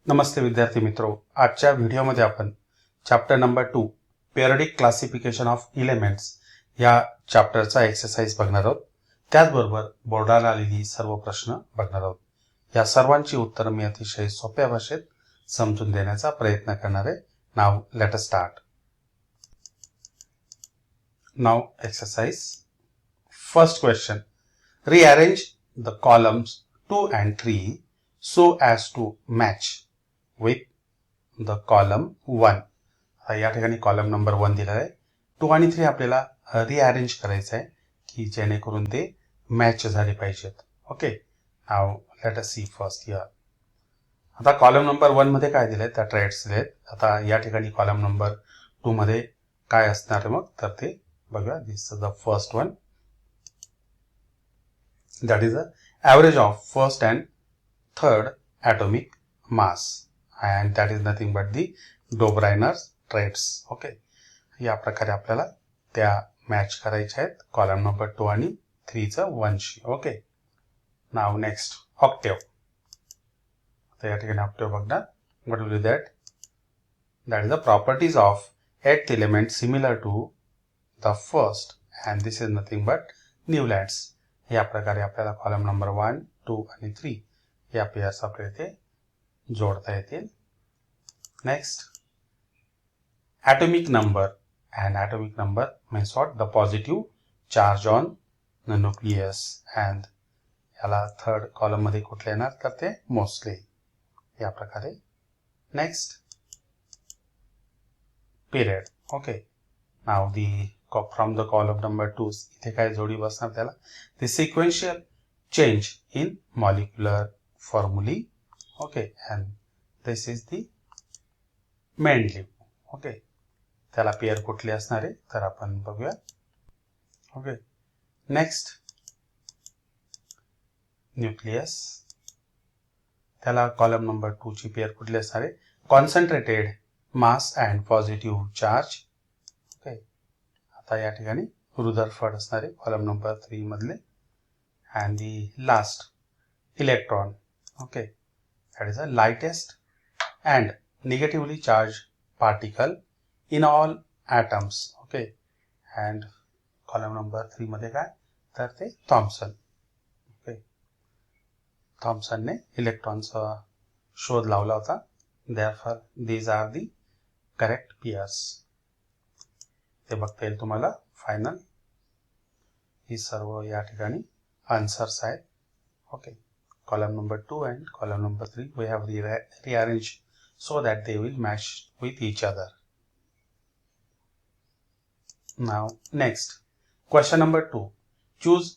नमस्ते विद्यार्थी मित्रों, आजच्या व्हिडिओमध्ये आपण chapter number 2 periodic classification of elements या चॅप्टरचा एक्सरसाइज बघणार आहोत. त्याचबरोबर बोर्डाला आलेली सर्व प्रश्न बघणार आहोत. या सर्वांची उत्तरं मी अतिशय सोप्या भाषेत समजून देण्याचा प्रयत्न करणार आहे. Now let us start. Now exercise. First question. Rearrange the columns 2 and 3 so as to match with the column 1. या ठिकाणी कॉलम नंबर 1 दिला आहे. 2 आणि 3 आपल्याला रिअरेंज करायचं आहे की जेणेकरून ते मॅच झाले पाहिजेत. Okay, now let us see first here. आता कॉलम नंबर 1 मध्ये काय दिलंय, त्या ट्रेड्स दिलेत. आता या ठिकाणी कॉलम नंबर 2 मध्ये काय असणार आहे मग, तर ते बघूया. This is the first one. That is the average of first and third atomic mass, and that is nothing but the Dobrainer's traits. Okay, या प्रकारे आपल्याला त्या मॅच करायच्या आहेत कॉलम नंबर 2 आणि 3 चा 1 शी. Okay, now next octave. आता या ठिकाणी ऑक्टेव बघणार. What will be that? That is the properties of eight element similar to the first, and this is nothing but Newlands. या प्रकारे आपल्याला कॉलम नंबर 1, 2 आणि 3 या पेयर्स आपल्याला इथे जोडता येतील. Next, atomic number, and atomic number means what? The positive charge on the nucleus, and याला थर्ड कॉलम मध्ये कुठले येणार, तर ते मोस्टली या प्रकारे. Next, period. Okay, now the from the column number 2 इथे काय जोडी बसणार त्याला, the sequential change in molecular formulae. okay, and this is the main leaf. okay, त्याला पेयर कुठली असणार आहे तर आपण बघूया. Okay, next, nucleus. त्याला कॉलम नंबर 2 ची पेयर कुठली असणार आहे, concentrated mass and positive charge. Okay, आता या ठिकाणी रुदरफर्ड असणार आहे कॉलम नंबर 3 मधले. And the last, electron. Okay, that is a lightest and negatively charge particle in all atoms. Okay, and column number 3 मध्ये काय, तर ते थॉम्सन. ओके, थॉम्सनने इलेक्ट्रॉनचा शोध लावला होता. Therefore these are the correct pairs. ते बघता येईल तुम्हाला फायनल. ही सर्व या ठिकाणी आन्सर्स आहेत. Okay, column number 2 and column number 3 we have rearrange so that they will match with each other. Now next, question number 2. Choose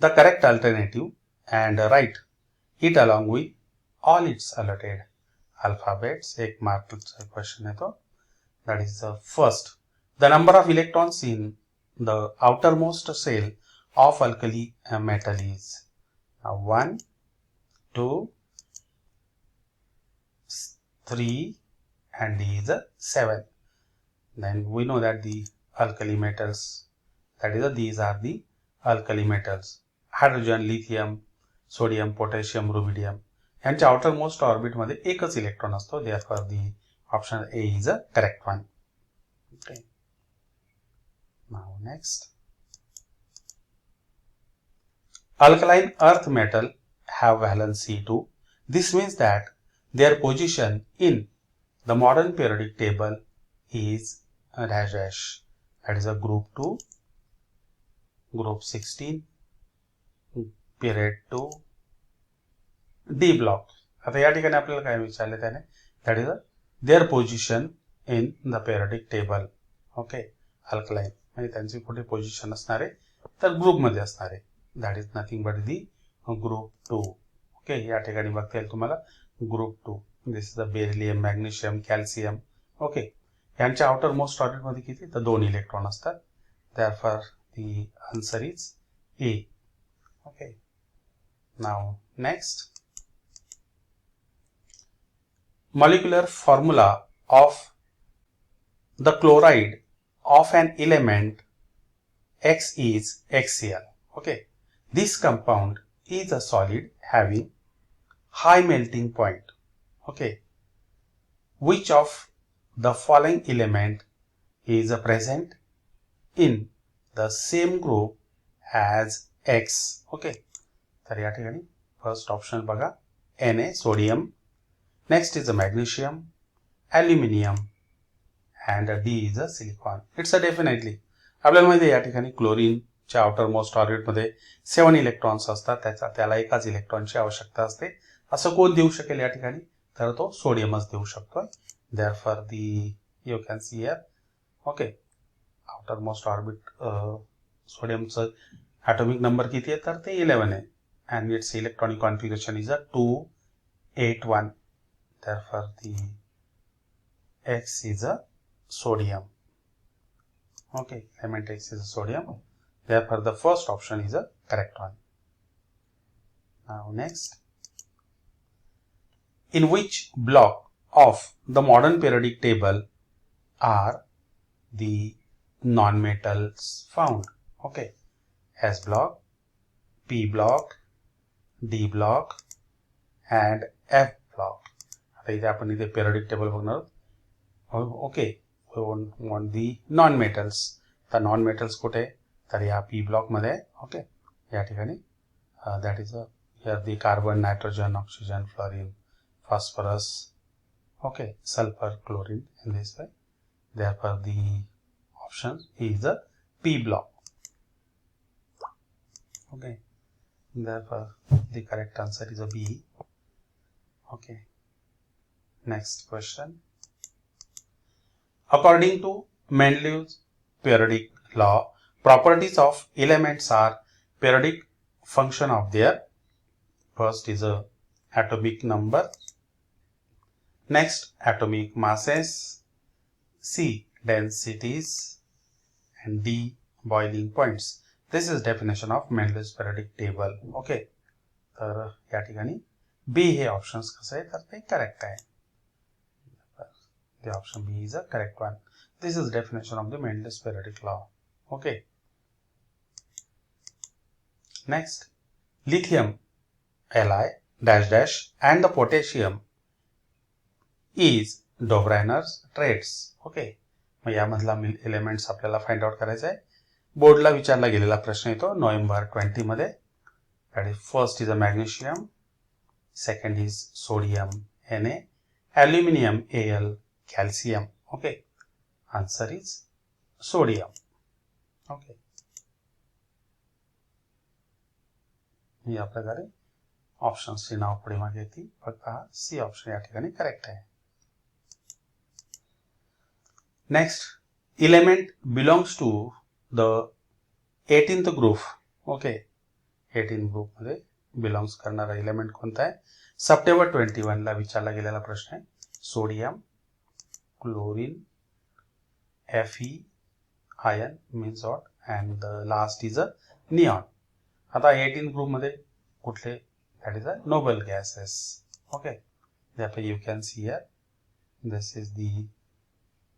the correct alternative and write it along with all its allotted alphabets. एक मार्कचा question आहे तो. That is the first. The number of electrons in the outermost shell of alkali metal is 1, 2, 3, and D is 7. Then we know that the alkali metals, that is these are the alkali metals: hydrogen, lithium, sodium, potassium, rubidium. यांच्या outermost orbit मध्ये एकच electron असतो. Therefore the option A is a correct one. Okay. Now next, alkaline earth metal have valency 2. This means that their position in the modern periodic table is dash dash. That is a group 2, group 16, period 2, D block. आता या ठिकाणी आपल्याला काय विचारले त्याने, that is their position in the periodic table. Okay, alkaline म्हणजे त्यांची कुठे पोझिशन असणार आहे, तर ग्रुप मध्ये असणार आहे. That is nothing but the group 2. Okay, या ठिकाणी बघता येईल तुम्हाला group 2. This is the beryllium, magnesium, calcium. Okay, यांच्या आउटर मोस्ट ऑर्बिट मध्ये किती, तर 2 इलेक्ट्रॉन असतात. Therefore the answer is a. Okay, now next, molecular formula of the chloride of an element X is HCl. Okay, this compound is a solid having high melting point. Okay, which of the following element is present in the same group as X. Okay, तर या ठिकाणी first option बघा Na sodium, next is a magnesium, aluminium and D is a silicon. It's a definitely आपल्याला माहिती आहे या ठिकाणी क्लोरीनच्या outer most ऑर्बिटमध्ये 7 electrons असतात, त्याला एकाच इलेक्ट्रॉनची आवश्यकता असते. असं कोण देऊ शकेल या ठिकाणी, तर तो सोडियमच देऊ शकतोय. Therefore the you can see here. Okay, outermost orbit सोडियमचं ॲटॉमिक नंबर किती आहे, तर ते 11 आहे. And its electronic configuration is a 281. Therefore the X is a sodium. Okay, element X is a sodium. Therefore, the first option is a correct one. Now, next. In which block of the modern periodic table are the non-metals found? Okay, S block, P block, D block, and F block. आता इथे आपण इथे periodic table बघणार आहोत. Okay, we want the non metals. तर non metals कुठे, तर या पी ब्लॉक मध्ये. ओके, या ठिकाणी that is here the carbon, nitrogen, oxygen, fluorine, phosphorus, okay, sulphur, chlorine in this way. Therefore the option is a P block. Okay, therefore the correct answer is a B. Okay, next question. According to Mendeleev's periodic law, properties of elements are periodic function of their, first is a atomic number, next atomic masses, C densities, and D boiling points. This is definition of Mendeleev's periodic table. Okay, तर या ठिकाणी B हे options कसं आहे, तर ते correct आहे. The option B is a correct one. This is definition of the Mendeleev's periodic law. Okay. Next, lithium Li dash dash and the potassium is Dobrainer's traits. Okay. मग यामधला elements आपल्याला find out करायचा आहे. बोर्डला विचारला गेलेला प्रश्न येतो नोव्हेंबर 20 मध्ये. That is first is a magnesium, second is sodium Na, aluminium Al, calcium. Okay, answer is sodium. Okay, या प्रकारे ऑप्शन्सची नाव पुढे मागे येतील. फक्त हा सी ऑप्शन या ठिकाणी करेक्ट आहे. Next, element belongs to the 18th group. Okay, 18 group मध्ये बिलोंग्स करणारा इलेमेंट कोणता आहे, सप्टेंबर 21 ला विचारला गेलेला प्रश्न आहे. Sodium, chlorine, Fe, iron means what, and the last is a neon. आता 18 ग्रुप मध्ये कुठले, that is a noble gases. Okay, therefore you can see here this is the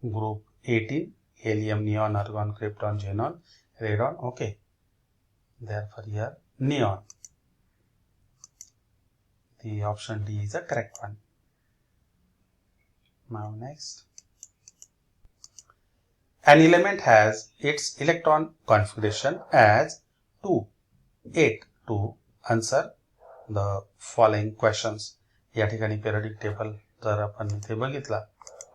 group 18, helium, neon, argon, krypton, xenon, radon. Okay, therefore here neon, the option D is a correct one. Now next, an element has its electron configuration as 2, 8 to answer the following questions. या ठिकाणी periodic table जर आपण इथे बघितला,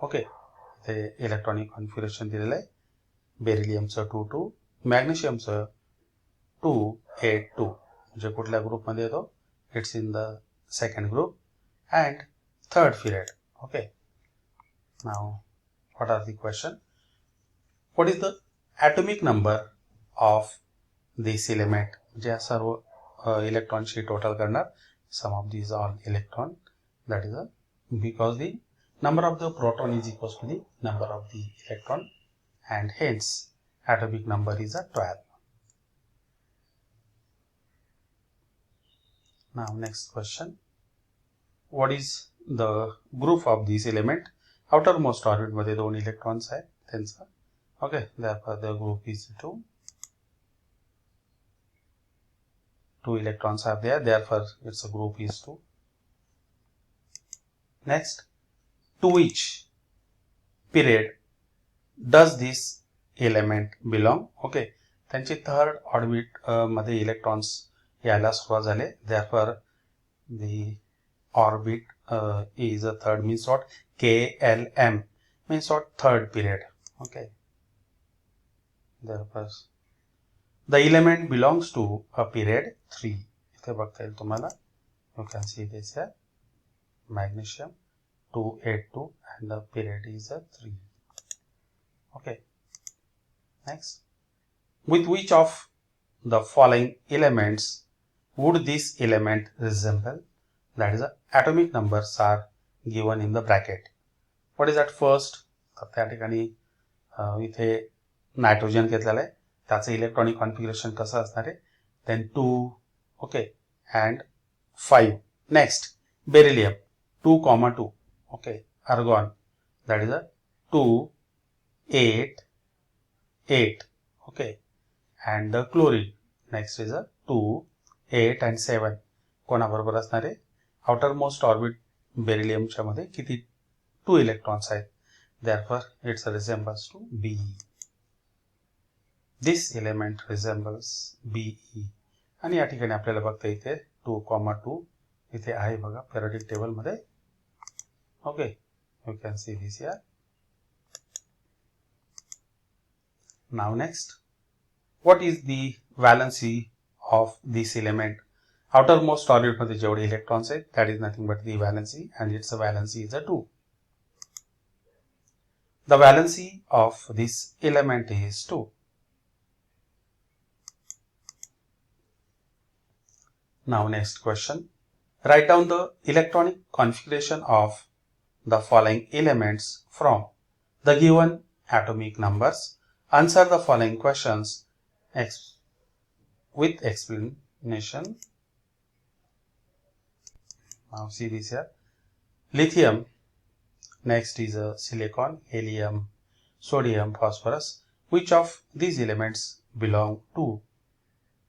okay, इथे electronic configuration दिलेलं आहे. बेरिलियमचं 2, मॅग्नेशियमचं 2, 8, 2 म्हणजे कुठल्या ग्रुपमध्ये येतो, it's in the second group and third period. Okay, now what are the question? What is the atomic number of this element? जे सर्व इलेक्ट्रॉनची टोटल करणार, sum of these all electron, that is a, because the number of the proton is equals to the number of the electron and hence atomic number is a 12. Now next question, what is the group of this element? outermost orbit मध्ये 2 electrons आहेत त्यांचा. Okay, therefore the group is 2. 2 electrons are there, therefore its group is 2. Next, to which period does this element belong? Okay, त्यांची third orbit मध्ये electrons यायला सुरुवात झाले. therefore the orbit is a third, means what? KLM means what? Third period. Okay, therefore the element belongs to a period 3. इथे बघता येईल तुम्हाला. You can see this here, magnesium 282 and the period is a 3. Okay, next, with which of the following elements would this element resemble? That is, the atomic numbers are given in the bracket. What is that first? तर त्या ठिकाणी इथे nitrogen घेतलेलं आहे, त्याचं electronic configuration कसं असणार आहे? then 2, okay, and 5. next, beryllium 2,2, okay, argon, that is a 2, 8, 8, okay, and the chlorine next is a 2, 8 and 7. कोणाबरोबर असणार आहे? आउटर मोस्ट ऑर्बिट बेरिलियमच्या मध्ये किती 2 इलेक्ट्रॉन्स आहेत. therefore its resembles to Be. This element resembles Be. आणि या ठिकाणी आपल्याला बघता येते 2,2 इथे आहे बघा पेरियोडिक टेबल मध्ये. Okay, you can see this here. Now next, what is the valency of this element? outermost orbit मध्ये जेवढे इलेक्ट्रॉन्स आहेत that is nothing but the valency, and its valency is a 2. The valency of this element is 2. Now next question, write down the electronic configuration of the following elements from the given atomic numbers. Answer the following questions with explanation. Now see this here. Lithium, next is silicon, helium, sodium, phosphorus. Which of these elements belong to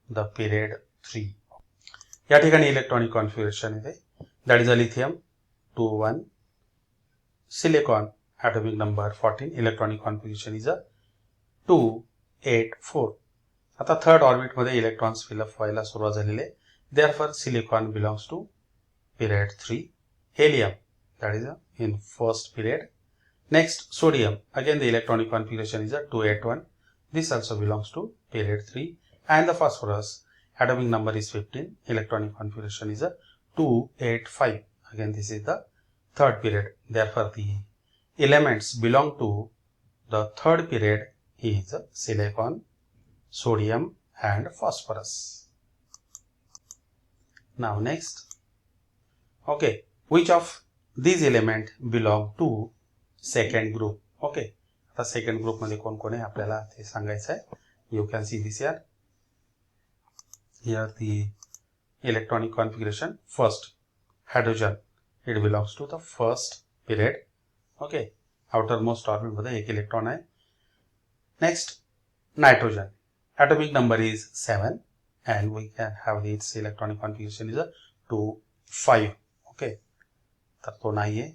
the period 3? या ठिकाणी electronic configuration इथे, that is a lithium 2,1, silicon atomic number 14, electronic configuration is a 2,8,4. आता third orbit मध्ये electrons fill up व्हायला सुरुवात झालेले, therefore silicon belongs to period 3. helium, that is in first period. next, sodium, again the electronic configuration is a 2,8,1, this also belongs to period 3. and the phosphorus, atomic number is 15, electronic configuration is a 2,8,5, again this is the third period. therefore the elements belong to the third period is silicon, sodium and phosphorus. Now next, okay, which of these element belong to second group? okay, आता second group मध्ये कोण कोण आहे आपल्याला ते सांगायचं आहे. you can see this here. Here the electronic configuration, first hydrogen, it belongs to the first period. okay, outermost orbit मध्ये एक इलेक्ट्रॉन आहे. next, nitrogen, atomic number is 7 and we can have its electronic configuration is a 2, 5. okay, तर तो नाही आहे.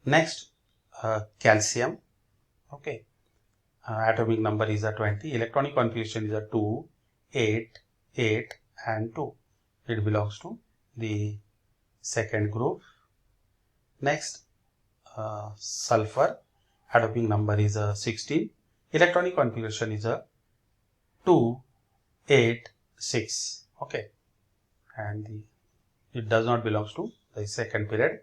next, calcium, okay, atomic number is a 20, electronic configuration is a 2, 8, 8 and 2, it belongs to the second group. next, sulfur, atomic number is a 16, electronic configuration is a 2, 8, 6. okay, and it does not belongs to the second period.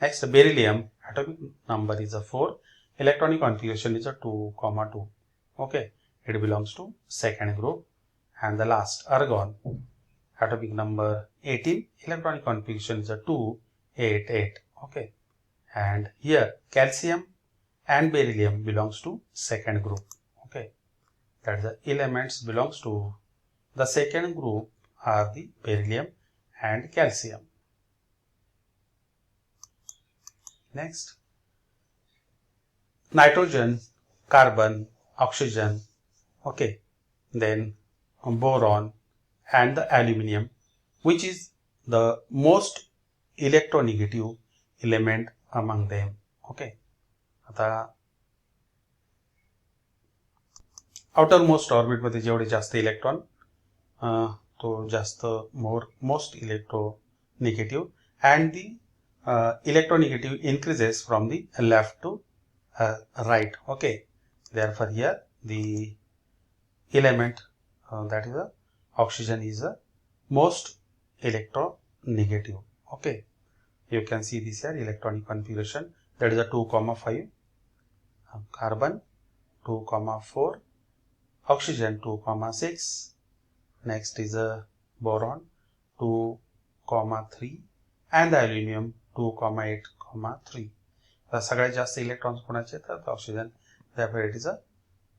next, beryllium, atomic number is a 4, electronic configuration is a 2,2, okay, it belongs to second group. and the last, argon, atomic number 18, electronic configuration is a 2, 8, 8. okay, and here calcium and beryllium belongs to second group. okay, that is the elements belongs to the second group are the beryllium and calcium. next, nitrogen, carbon, oxygen, okay, then boron and the aluminium, which is the most electronegative element among them. Okay. आता outermost orbit मध्ये जेवढे जास्त electron तो जास्त most electronegative and the electronegative increases from the left to right. Okay, therefore here the element that is a oxygen is the most electronegative. Okay, you can see this here electronic configuration, that is a 2,5, carbon 2,4, oxygen 2,6, next is a boron 2,3 and the aluminum 2,8,3. सगळ्यात जास्त electrons कोणाचे तर oxygen. therefore it is a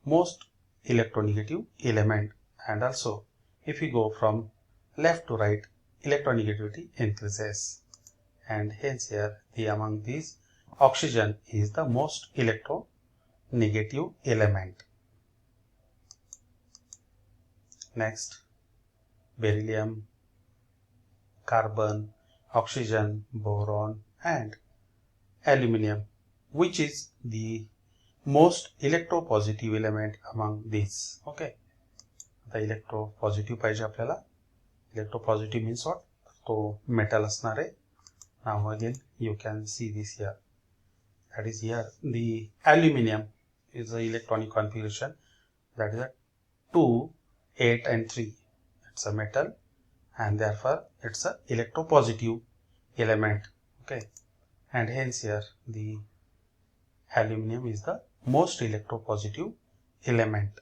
most electronegative element, and also if we go from left to right electronegativity increases, and hence here the among these oxygen is the most electronegative element. Next, beryllium, carbon, oxygen, boron and aluminum, which is the most electropositive element among these. Okay, आता electropositive पाहिजे आपल्याला. electropositive means what? तो metal असणार आहे. Now again you can see this here, that is here the aluminum is the electronic configuration, that is a 2, 8 and 3. It's a metal and therefore it's a electropositive element. Okay, and hence here the aluminum is the most electropositive element.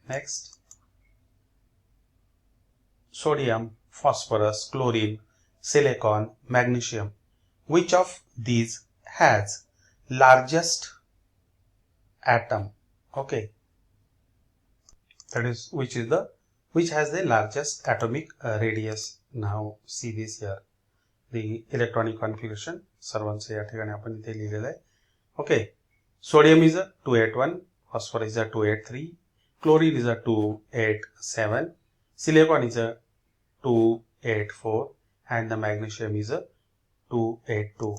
Next, sodium, phosphorus, chlorine, silicon, magnesium, which of these has largest atom? Okay, that is which has the largest atomic radius. Now see this here, the electronic configuration सर्वांचं या ठिकाणी आपण इथे लिहिलेलं आहे. Okay, sodium is a 281, phosphorus is a 283, chlorine is a 287, silicon is a 284 and the magnesium is a 282,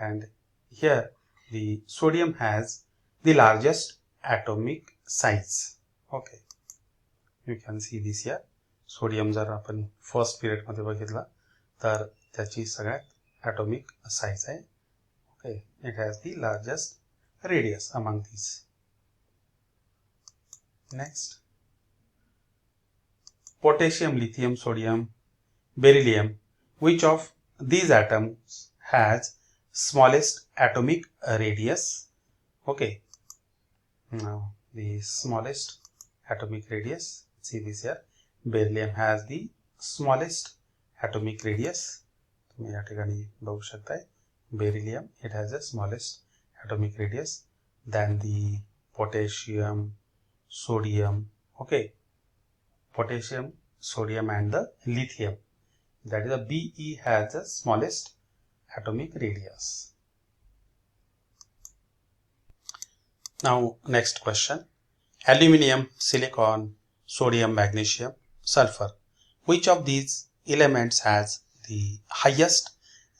and here the sodium has the largest atomic size. Okay, you can see this here. Sodium जर आपण first period मध्ये बघितला तर त्याची सगळ्यात atomic size आहे. Okay, it has the largest radius among these. Next, potassium, lithium, sodium, beryllium, which of these atoms has smallest atomic radius? Okay, now the smallest atomic radius, see this here, beryllium has the smallest atomic radius. तुम्ही या ठिकाणी बघू शकताय beryllium, it has the smallest atomic radius than the potassium, sodium. Okay, potassium, sodium and the lithium, that is the Be has the smallest atomic radius. Now next question, aluminum, silicon, sodium, magnesium, sulfur, which of these elements has the highest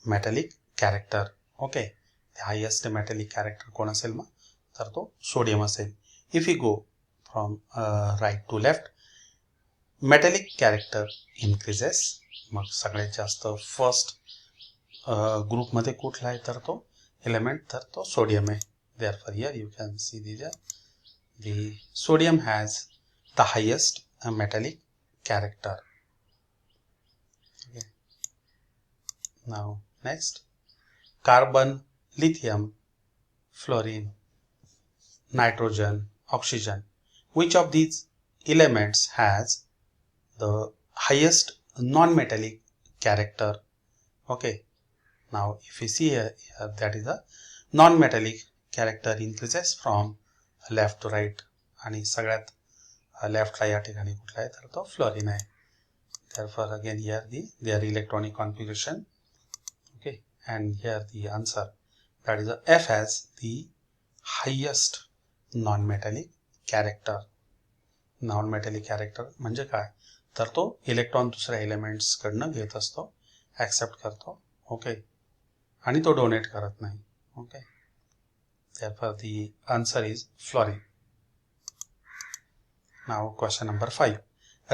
metallic character? Okay, the highest metallic character कोण असेल मग तर तो sodium असेल. If we go from right to left, metallic character increases. मग सगळ्यात जास्त first group मध्ये कुठला आहे तर तो एलिमेंट तर तो सोडियम आहे. Therefore here you can see the sodium has the highest metallic character. Okay. Now next, carbon, lithium, fluorine, nitrogen, oxygen, which of these elements has the highest non-metallic character? Okay, now if you see here that is a non-metallic character increases from left to right, आणि सगळ्यात लेफ्टला या ठिकाणी कुठला आहे तर तो fluorine आहे. Therefore again here their electronic configuration. Okay, and here the answer, that is F has the highest non-metallic character. Non-metallic character म्हणजे काय तर तो इलेक्ट्रॉन दुसऱ्या एलिमेंट्स कडनं घेत असतो, ऍक्सेप्ट करतो. ओके, आणि तो डोनेट करत नाही. Okay, therefore the answer is fluorine. Now question number 5.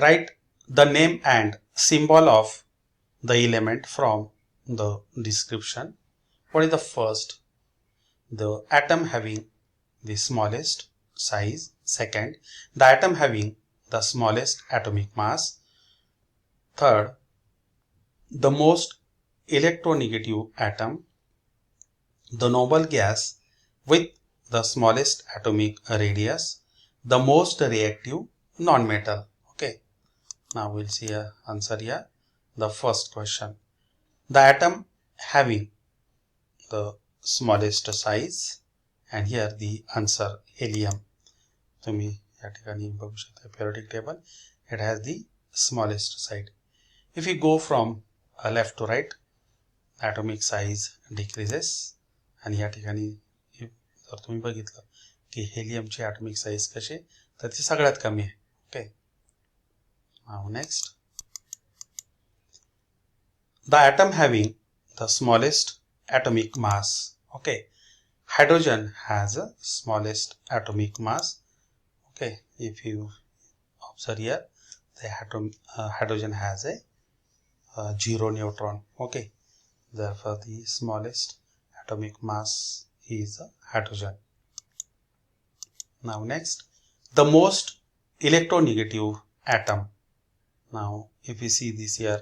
Write the name and symbol of the element from the description. What is the first? The atom having the smallest size. Second, the atom having the smallest atomic mass. Third, the most electronegative atom. The noble gas with the smallest atomic radius. The most reactive non-metal. Okay, now we'll see a answer here. The first question, the atom having the smallest size, and here the answer helium. तुम्ही या ठिकाणी बघू शकता periodic table, it has the smallest side. If we go from left to right, atomic size decreases, आणि या ठिकाणी जर तुम्ही बघितलं की हेलियमची atomic size कशी तर ती सगळ्यात कमी आहे. Okay, now next, the atom having the smallest atomic mass. Okay, hydrogen has a smallest atomic mass. Okay, if you observe here, the hydrogen has a 0 neutron. Okay, therefore the smallest atomic mass is hydrogen. Now next, the most electronegative atom. Now if we see this here,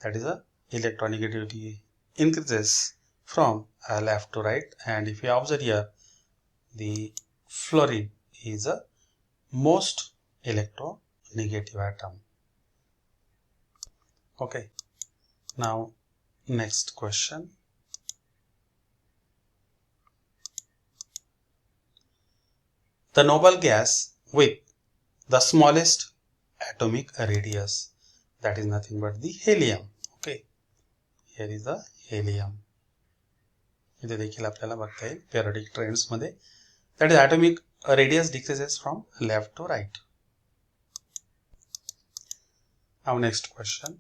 that is a electronegativity increases from left to right, and if you observe here, the fluorine is a most electronegative atom. Okay, now next question, the noble gas with the smallest atomic radius, that is nothing but the helium. Okay, here is the helium. इथे देखील आपल्याला बघता येईल periodic trends मध्ये, that is atomic radius decreases from left to right. Now next question,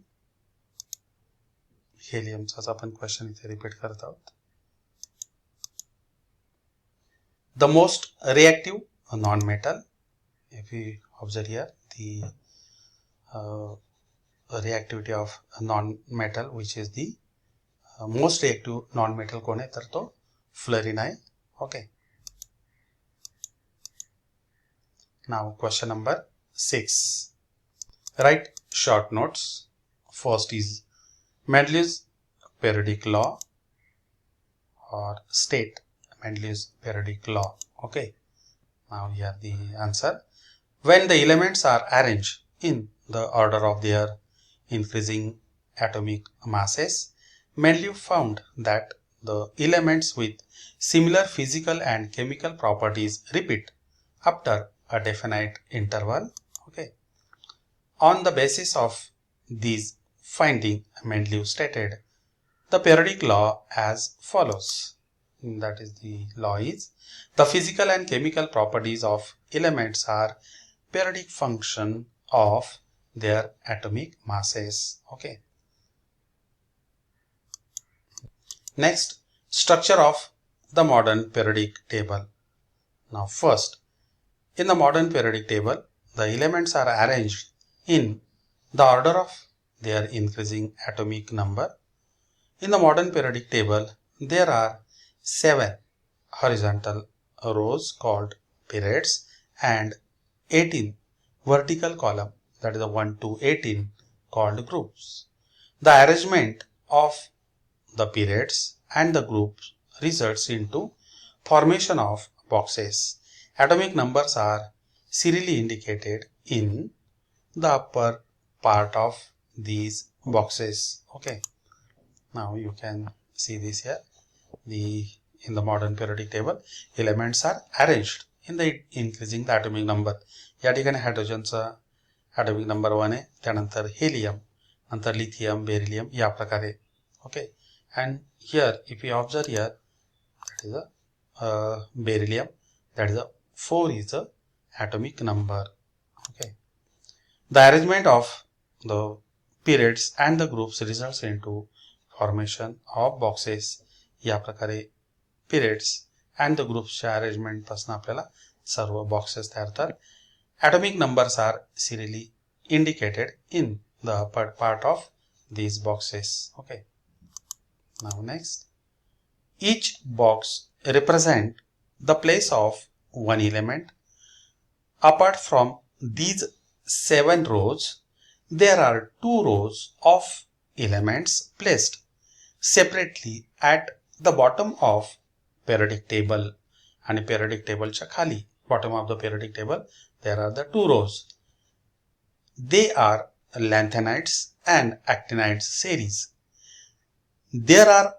helium चाच आपण question इथे repeat करत आहोत. The most reactive non-metal. If we observe here, the reactivity of non-metal, which is the most reactive non-metal कोण आहे तर तो fluorine आहे. Okay, now question number 6. Write short notes. First is Mendel's periodic law, or state Mendel's periodic law. Okay, now here the answer. When the elements are arranged in the order of their increasing atomic masses, Mendel found that the elements with similar physical and chemical properties repeat after a definite interval. Okay, on the basis of these findings, Mendel stated the periodic law as follows. That is, the law is, the physical and chemical properties of elements are periodic function of their atomic masses. Okay, next, structure of the modern periodic table. Now first, in the modern periodic table, the elements are arranged in the order of their increasing atomic number. In the modern periodic table, there are 7 horizontal rows called periods and 18 vertical column, that is the 1 to 18, called groups. The arrangement of the periods and the groups results into formation of boxes. Atomic numbers are serially indicated in the upper part of these boxes. Okay, now you can see this here. In the modern periodic table, elements are arranged in the increasing the atomic number. या ठिकाणी हायड्रोजनचा atomic number 1 आहे, त्यानंतर helium, नंतर lithium, beryllium या प्रकारे. Okay, and here if you observe here, that is a beryllium, that is a 4 is the atomic number. Okay, the arrangement of the periods and the groups results into formation of boxes. या प्रकारे periods and the ग्रुप्सच्या arrangement पासून आपल्याला सर्व boxes तयार होतात. atomic numbers are serially indicated in the upper part of these boxes. Okay. Now next, each box represent the place of one element. Apart from these 7 rows, there are 2 rows of elements placed separately at the bottom of periodic table. आणि periodic table च्या खाली bottom of the periodic table there are the 2 rows. They are lanthanides and actinides series. There are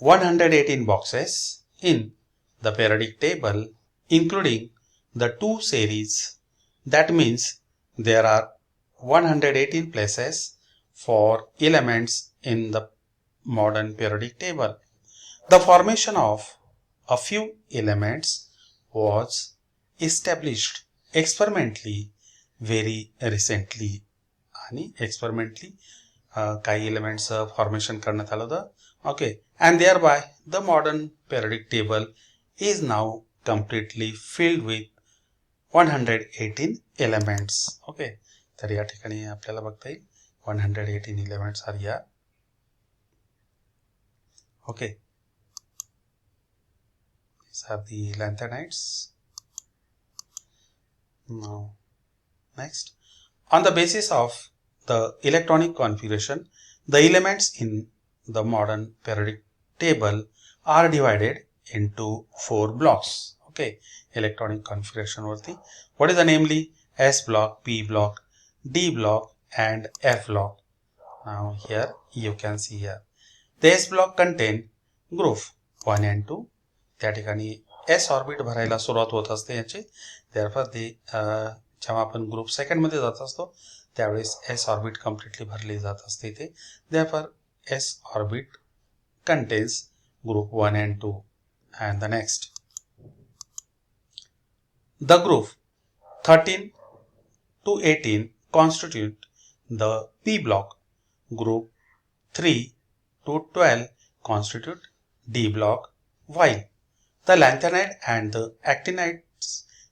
118 boxes in the periodic table including the 2 series. That means there are 118 places for elements in the modern periodic table. The formation of a few elements was established experimentally very recently. आणि experimentally काही elements formation करण्यात आलं होतं. Okay, and thereby the modern periodic table is now completely filled with 118 elements. Okay, तर या ठिकाणी आपल्याला बघता येईल 118 elements are here. Okay, these are the lanthanides. Now next, on the basis of the electronic configuration, the elements in the modern periodic table are divided into 4 blocks. Okay, electronic configuration varti what is the namely S block, P block, D block and F block. Now here you can see here the S block contain group 1 and 2. त्या ठिकाणी S orbit भरायला सुरुवात होत असते याची. therefore ते जेव्हा आपण ग्रुप सेकंड मध्ये जात असतो त्यावेळेस S ऑर्बिट कम्प्लीटली भरली जात असते इथे. therefore S orbit contains group 1 and 2. And the next, the group 13 to 18 constitute the P block. Group 3 to 12 constitute D block, while the lanthanide and the actinide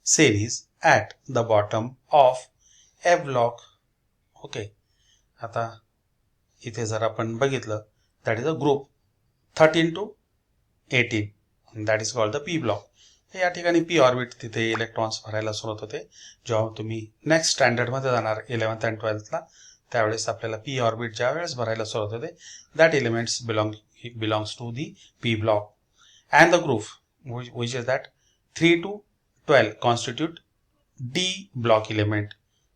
series at the bottom of F block. Okay, आता इथे जर आपण बघितलं that is a group 13 to 18 that is called the P block. या ठिकाणी P orbit तिथे electrons भरायला सुरुवात होते. जेव्हा तुम्ही नेक्स्ट स्टँडर्ड मध्ये जाणार 11th and 12th ला त्यावेळेस आपल्याला P ऑर्बिट ज्या वेळेस भरायला सुरुवात होते that elements belongs to the P block. And the group which is that 3 to 12 constitute D block element.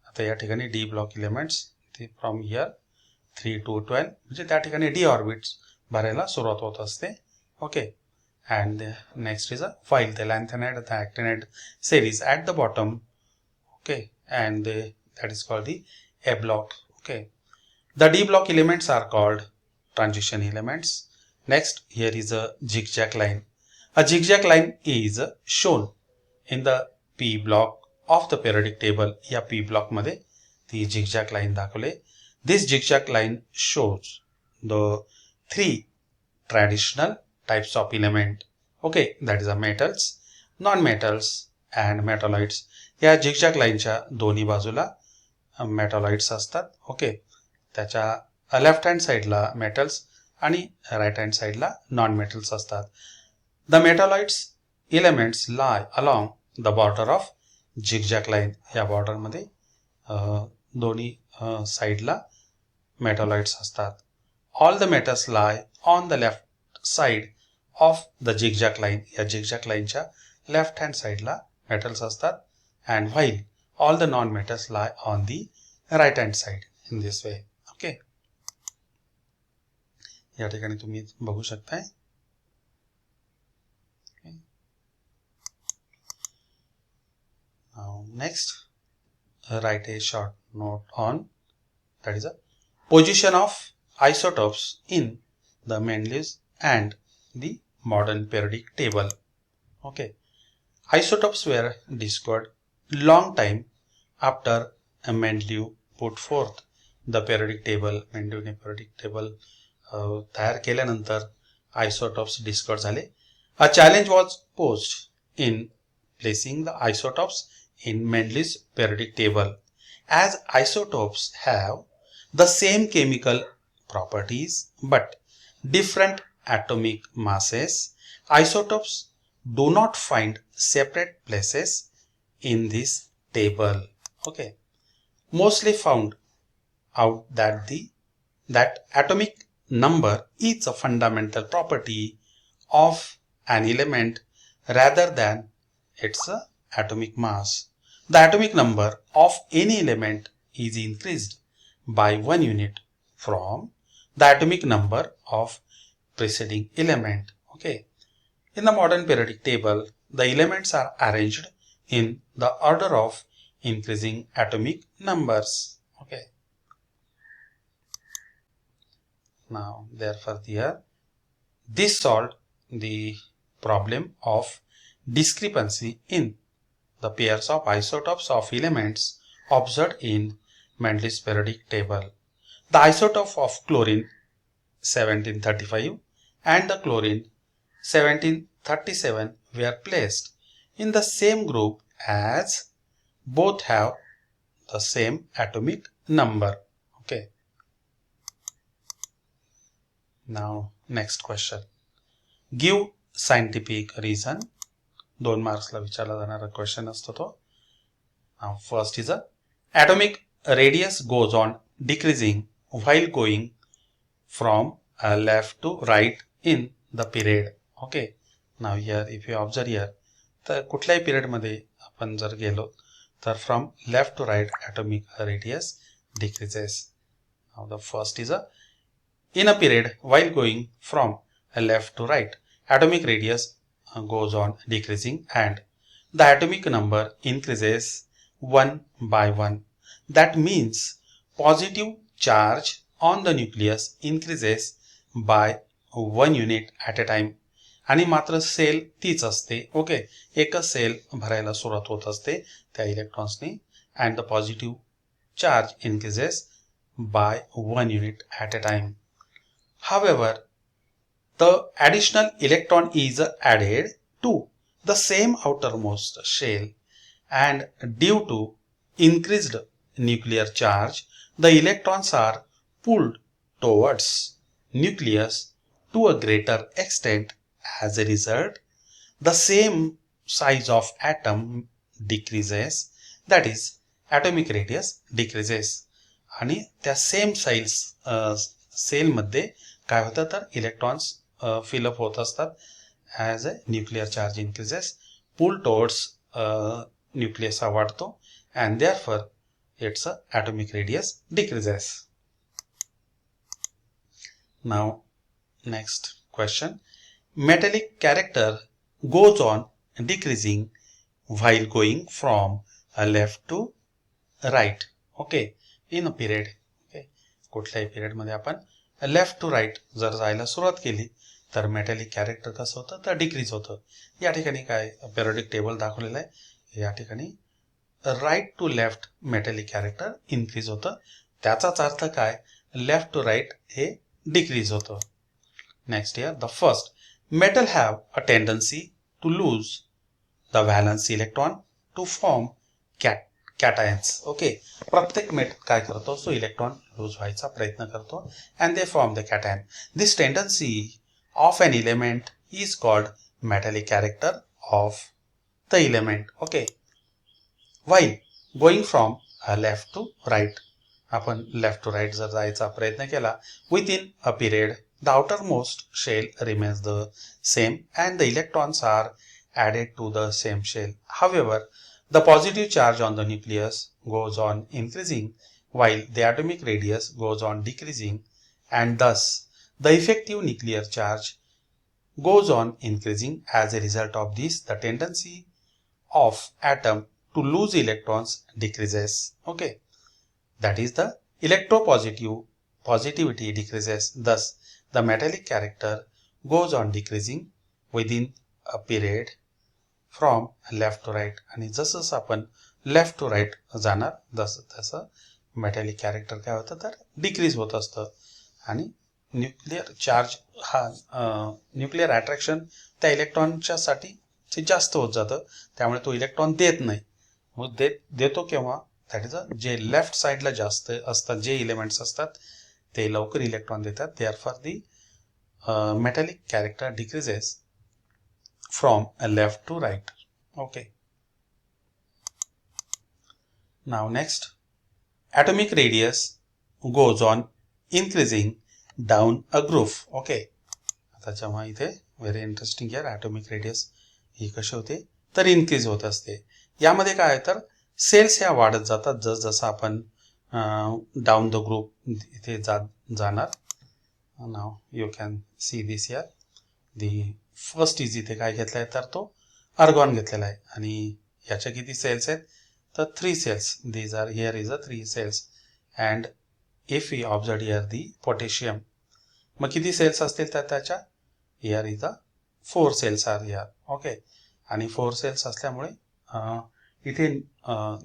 आता या ठिकाणी D block elements from here 3 to 12 म्हणजे त्या ठिकाणी D ऑर्बिट्स भरायला सुरुवात होत असते. Okay, and next is a while the lanthanide and the actinide series at the bottom. Okay, and that is called the A block. Okay, the D block elements are called transition elements. Next, here is a zigzag line. A zigzag line is shown in the P block of the periodic table. या P block मध्ये ती zigzag line दाखवले. This zigzag line shows the 3 traditional types of element. Okay, that is the metals, non-metals and metalloids. या zigzag line च्या दोन्ही बाजूला metalloids असतात. Okay, त्याच्या लेफ्ट हँड साइडला मेटल्स आणि राइट हँड साइडला नॉन मेटल्स असतात. The metalloids elements lie along the border of zigzag line. या बॉर्डर मध्ये दोन्ही साइडला metalloids असतात. All the metals lie on the left side of the zigzag line. या zigzag line च्या लेफ्ट हँड साइडला मेटल्स असतात. And while all the non-metals lie on the right hand side in this way. Okay, या ठिकाणी तुम्ही बघू शकताय. Now next, write a short note on that is a position of isotopes in the Mendeleev's and the modern periodic table. Okay, isotopes were discovered long time after Mendeleev put forth the periodic table. Mendeleevने periodic table तयार केल्यानंतर isotopes discovered झाले. A challenge was posed in placing the isotopes in Mendel's periodic table. As isotopes have the same chemical properties but different atomic masses, isotopes do not find separate places in this table. Okay. Mostly found out that atomic number is a fundamental property of an element rather than its atomic mass. The atomic number of any element is increased by 1 unit from the atomic number of preceding element. Okay. In the modern periodic table, the elements are arranged in the order of increasing atomic numbers. Okay. Now, therefore, this solved the problem of discrepancy in the pairs of isotopes of elements observed in Mendel's periodic table. The isotope of chlorine 1735 and the chlorine 1737 were placed in the same group as both have the same atomic number. Okay. Now, next question. Give scientific reason. 2 मार्क्सला विचारला जाणारा question असतो तो. Now, first is atomic radius goes on decreasing while going from left to right in the period. Okay. Now here if you observe here, तर कुठल्याही period मध्ये आपण जर गेलो तर from left to right atomic radius decreases. Now the first is in a period while going from left to right, atomic radius goes on decreasing and the atomic number increases 1 by 1. That means positive charge on the nucleus increases by 1 unit at a time. आणि मात्र cell तीच असते. Okay. एकच cell भरायला सुरुवात होत असते त्या इलेक्ट्रॉन्सनी and the positive charge increases by 1 unit at a time. However, the additional electron is added to the same outermost shell and due to increased nuclear charge, the electrons are pulled towards nucleus to a greater extent. As a result, the same size of atom decreases, that is, atomic radius decreases. आणि त्या same size cell मध्ये काय होतं तर electrons fill up होत असतात as a nuclear charge increases, pull towards nucleus हा वाढतो and therefore its atomic radius decreases. Now, next question. Metallic character goes on decreasing while going from left to right. Okay. In a period. Okay. कुठल्याही period मध्ये आपण left to right जर जायला सुरुवात केली तर मेटॅलिक कॅरेक्टर कसं होतं तर डिक्रीज होतं. या ठिकाणी काय पेरियोडिक टेबल दाखवलेलं आहे. या ठिकाणी right to left metallic character increase होतं. त्याचाच अर्थ काय लेफ्ट टू राईट हे डिक्रीज होतं. Next year the first metal have a tendency to lose the valence electron to form cations. Okay. प्रत्येक मेटल काय करतो सो इलेक्ट्रॉन लूज व्हायचा प्रयत्न करतो and they form the cation. This tendency of an element is called metallic character of the element. Okay. While going from left to right, आपण left to right जर जायचा प्रयत्न केला within a period, the outermost shell remains the same and the electrons are added to the same shell. However, the positive charge on the nucleus goes on increasing while the atomic radius goes on decreasing, and thus the effective nuclear charge goes on increasing. As a result of this, the tendency of atom to lose electrons decreases. Okay. That is the electropositivity decreases. Thus, the metallic character goes on decreasing within a period from left to right. आणि जसं आपण left to right जाणार तसं metallic character काय होतं तर decrease होत असतं आणि न्यूक्लिअर चार्ज हा न्यूक्लिअर अट्रॅक्शन त्या इलेक्ट्रॉनच्या साठी जास्त होत जातं, त्यामुळे तो इलेक्ट्रॉन देत नाही. मग देतो केव्हा, दॅट इज जे लेफ्ट साईडला जास्त असतात, जे एलिमेंट्स असतात ते लवकर इलेक्ट्रॉन देतात. Therefore the metallic character decreases from left to right. Okay. Now next, atomic radius goes on increasing down a groove. Okay. आता जेव्हा इथे व्हेरी इंटरेस्टिंग यार, atomic radius ही कशी होते तर इन्क्रीज होत असते. यामध्ये काय आहे तर सेल्स ह्या वाढत जातात जसं आपण डाऊन द ग्रुप इथे जाणार. नाव यू कॅन सी दिस यार. दी फर्स्ट इज इथे काय घेतलाय तर तो आर्गॉन घेतलेला आहे आणि याच्या किती सेल्स आहेत तर 3 cells. These are, here is a 3 cells. And if we observe here the potassium, मग किती सेल्स असतील तर त्याच्या, here is the 4 cells are here. Okay. आणि 4 cells असल्यामुळे इथे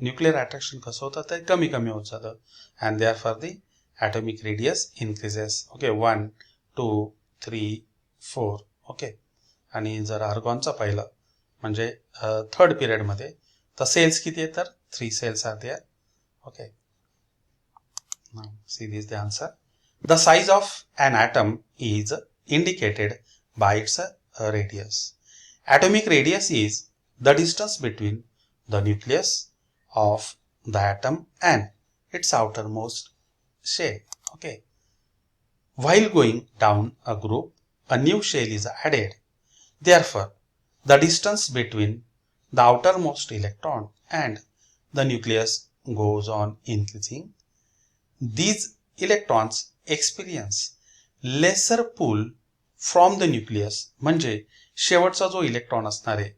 न्यूक्लिअर अट्रॅक्शन कसं होतं तर कमी कमी होत जातं. And therefore the atomic radius increases. Okay. 1 2 3 4. Okay. आणि जर आर्गॉनचा पाहिलं म्हणजे थर्ड पिरियडमध्ये तर सेल्स किती आहे तर 3 cells are there. Okay. Now see this the answer. The size of an atom is indicated by its radius. Atomic radius is the distance between the nucleus of the atom and its outermost shell. Okay. While going down a group, a new shell is added. Therefore, the distance between the outermost electron and the nucleus goes on increasing. These electrons experience lesser pull from the nucleus. म्हणजे शेवटचा जो electron असणार आहे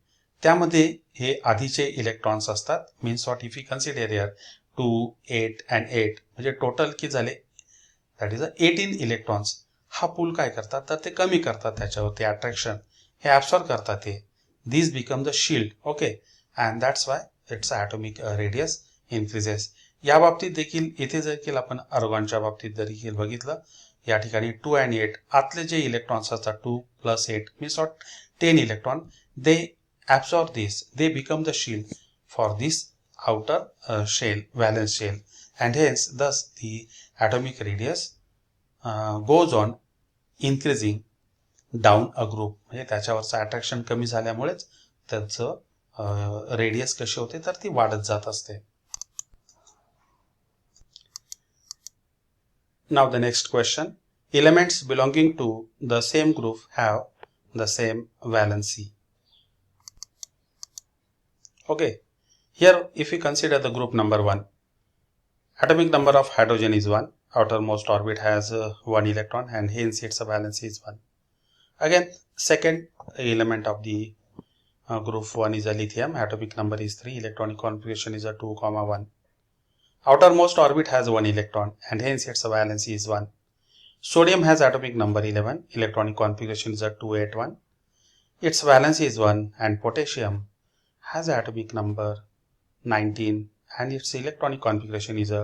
त्यामध्ये हे आधीचे electrons असतात. Means what if you consider here 2 8 and 8 म्हणजे total किती झाले दॅट इज 18 इलेक्ट्रॉन्स. हा पूल काय करतात तर ते कमी करतात, त्याच्यावरती अट्रॅक्शन हे ऍब्सॉर्ब करतात ते. These become the shield. Okay. And that's why its atomic radius increases. या बाबतीत देखील इथे देखील आपण आर्गॉनच्या बाबतीत देखील बघितलं. या ठिकाणी 2 and 8 आतले जे इलेक्ट्रॉन्स असतात 2 + 8 means 10 electron, they absorb this, they become the shield for this outer shell, valence shell, and hence thus the atomic radius goes on increasing down a group. म्हणजे त्याच्यावरचं अट्रॅक्शन कमी झाल्यामुळेच त्याचं रेडियस कशी होते तर ती वाढत जात असते. Now the next question, elements belonging to the same group have the same valency. Okay. Here if you consider the group number 1, atomic number of hydrogen is 1, outermost orbit has 1 electron and hence its valency is 1. Again, second element of the group 1 is a lithium. Atomic number is 3. Electronic configuration is a 2, 1. Outermost orbit has 1 electron and hence its valency is 1. Sodium has atomic number 11. Electronic configuration is a 2, 8, 1. Its valency is 1. And potassium has atomic number 19 and its electronic configuration is a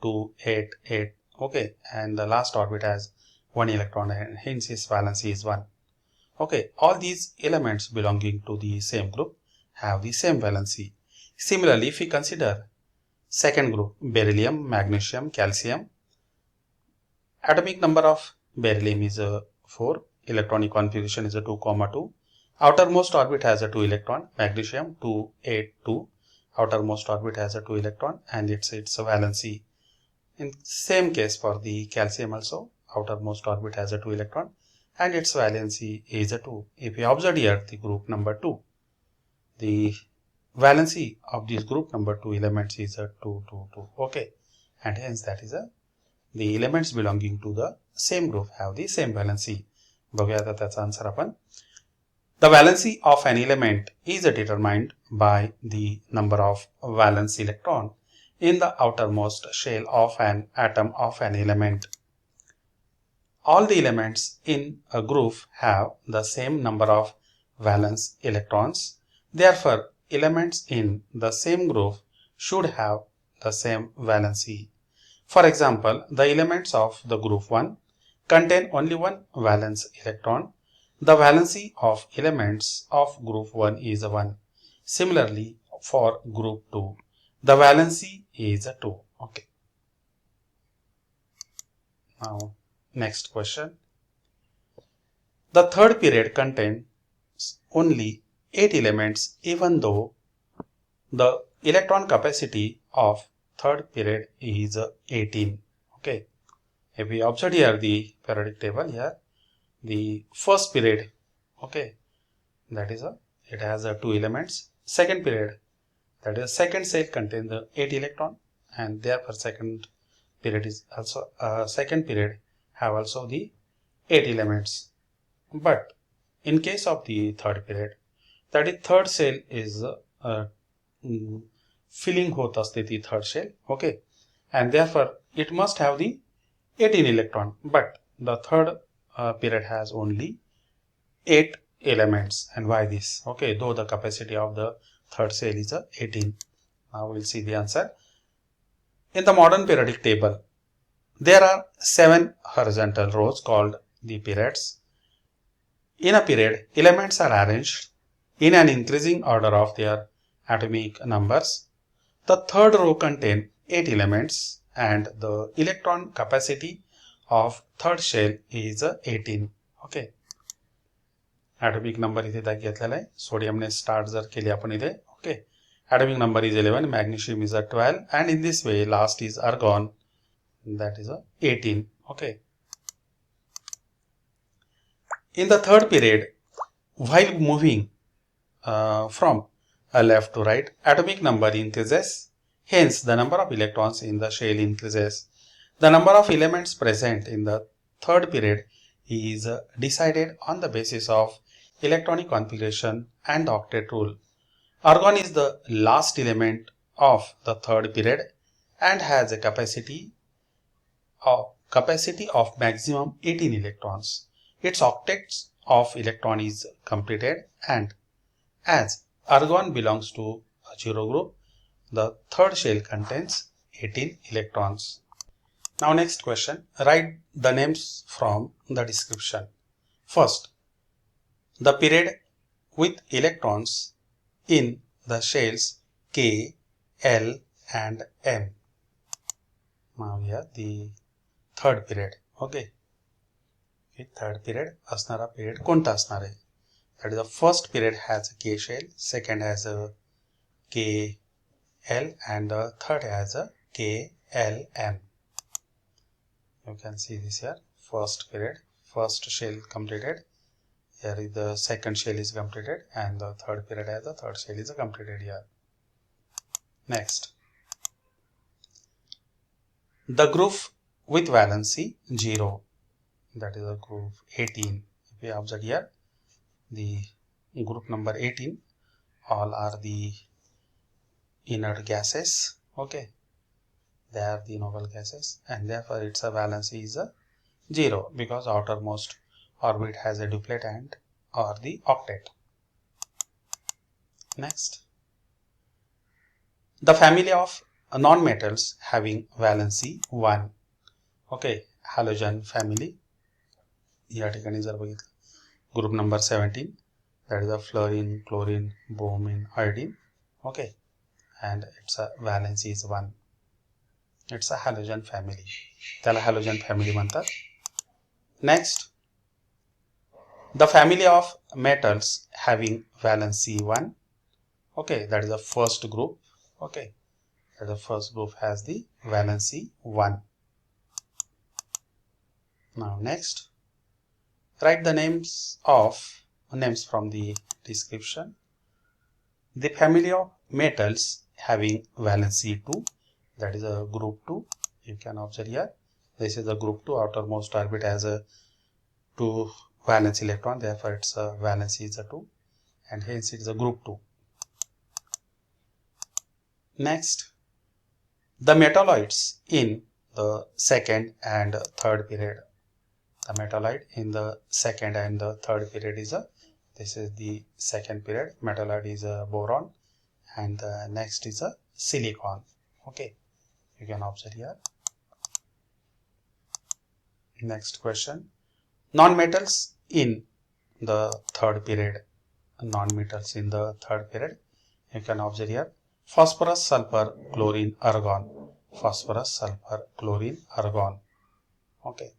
2, 8, 8. Okay. And the last orbit has 1 electron and hence its valency is 1. Okay, all these elements belonging to the same group have the same valency. Similarly, if we consider second group, beryllium, magnesium, calcium, atomic number of beryllium is 4, electronic configuration is a 2, 2. Outermost orbit has a 2 electron, magnesium 2, 8, 2. Outermost orbit has a 2 electron and its valency. In same case for the calcium also, outermost orbit has a 2 electron and its valency is a 2. If we observe here the group number 2, the valency of this group number 2 elements is a 2, 2, 2. Okay. And hence that is the elements belonging to the same group have the same valency. बघूया आता त्याचा answer आपण. The valency of an element is determined by the number of valence electron in the outermost shell of an atom of an element. All the elements in a group have the same number of valence electrons. Therefore, elements in the same group should have the same valency. For example, the elements of the group 1 contain only one valence electron. The valency of elements of group 1 is 1. Similarly, for group 2, the valency is 2. Okay. Now, next question. The third period contains only 8 elements even though the electron capacity of third period is 18. Okay. If we observe here the periodic table here, the first period, okay, that is it has 2 elements. Second period, that is second cell contains the 8 electron, and therefore second period is also second period have also the 8 elements. But in case of the third period, that is third cell is filling होत असते ती third cell, okay, and therefore it must have the 18 electron, but the third period has only 8 elements. And why this? Okay, though the capacity of the third cell is 18. Now we'll see the answer. In the modern periodic table, there are 7 horizontal rows called the periods. In a period, elements are arranged in an increasing order of their atomic numbers. The third row contains 8 elements and the electron capacity of third shell is 18. Okay. Atomic number इथे घेतलेला आहे. सोडियमने start जर केली आपण इथे. Okay. Atomic number is 11, magnesium is 12, and in this way last is argon, that is 18. Okay. In the third period, while moving from left to right, atomic number increases. Hence, the number of electrons in the shell increases. The number of elements present in the third period is decided on the basis of electronic configuration and the octet rule. Argon is the last element of the third period and has a capacity of maximum 18 electrons. Its octets of electron is completed, and as argon belongs to a 0 group, the third shell contains 18 electrons. Now next question, write the names from the description. First, the period with electrons in the shells K, L and M. Now here the third period. Okay. Third period असणारा period कोणता असणार आहे? That is the first period has a K shell, second has a K L, and the third has a K L M. You can see this here. First period, first shell completed. Here is the second shell is completed, and the third period has the third shell is completed here. Next, the group with valency 0, that is a group 18. If we observe here, the group number 18, all are the inert gases. Okay, they are the noble gases, and therefore its valency is 0 because outermost orbit has a duplet and or the octet. Next, the family of non-metals having valency 1. Okay, halogen family. या ठिकाणी जर बघितलं group number 17, that is the fluorine, chlorine, bromine, iodine. Okay, and its valency is 1. It's a halogen family. त्याला halogen family म्हणतात. Next, the family of metals having valency 1. Okay, that is the first group. Okay, that the first group has the valency 1. Now next, write the names from the description. The family of metals having valency 2, that is a group 2. You can observe here. This is the group 2. Outermost orbit has a 2 valence electron. Therefore, its valency is a 2, and hence it is a group 2. Next, the metalloids in the second and third period. The metalloid in the second and the third period is this is the second period. Metalloid is a boron, and the next is a silicon. Okay, you can observe here. Next question. Non-metals in the third period. Non-metals in the third period. You can observe here phosphorus, sulfur, chlorine, argon. Phosphorus, sulfur, chlorine, argon. Okay.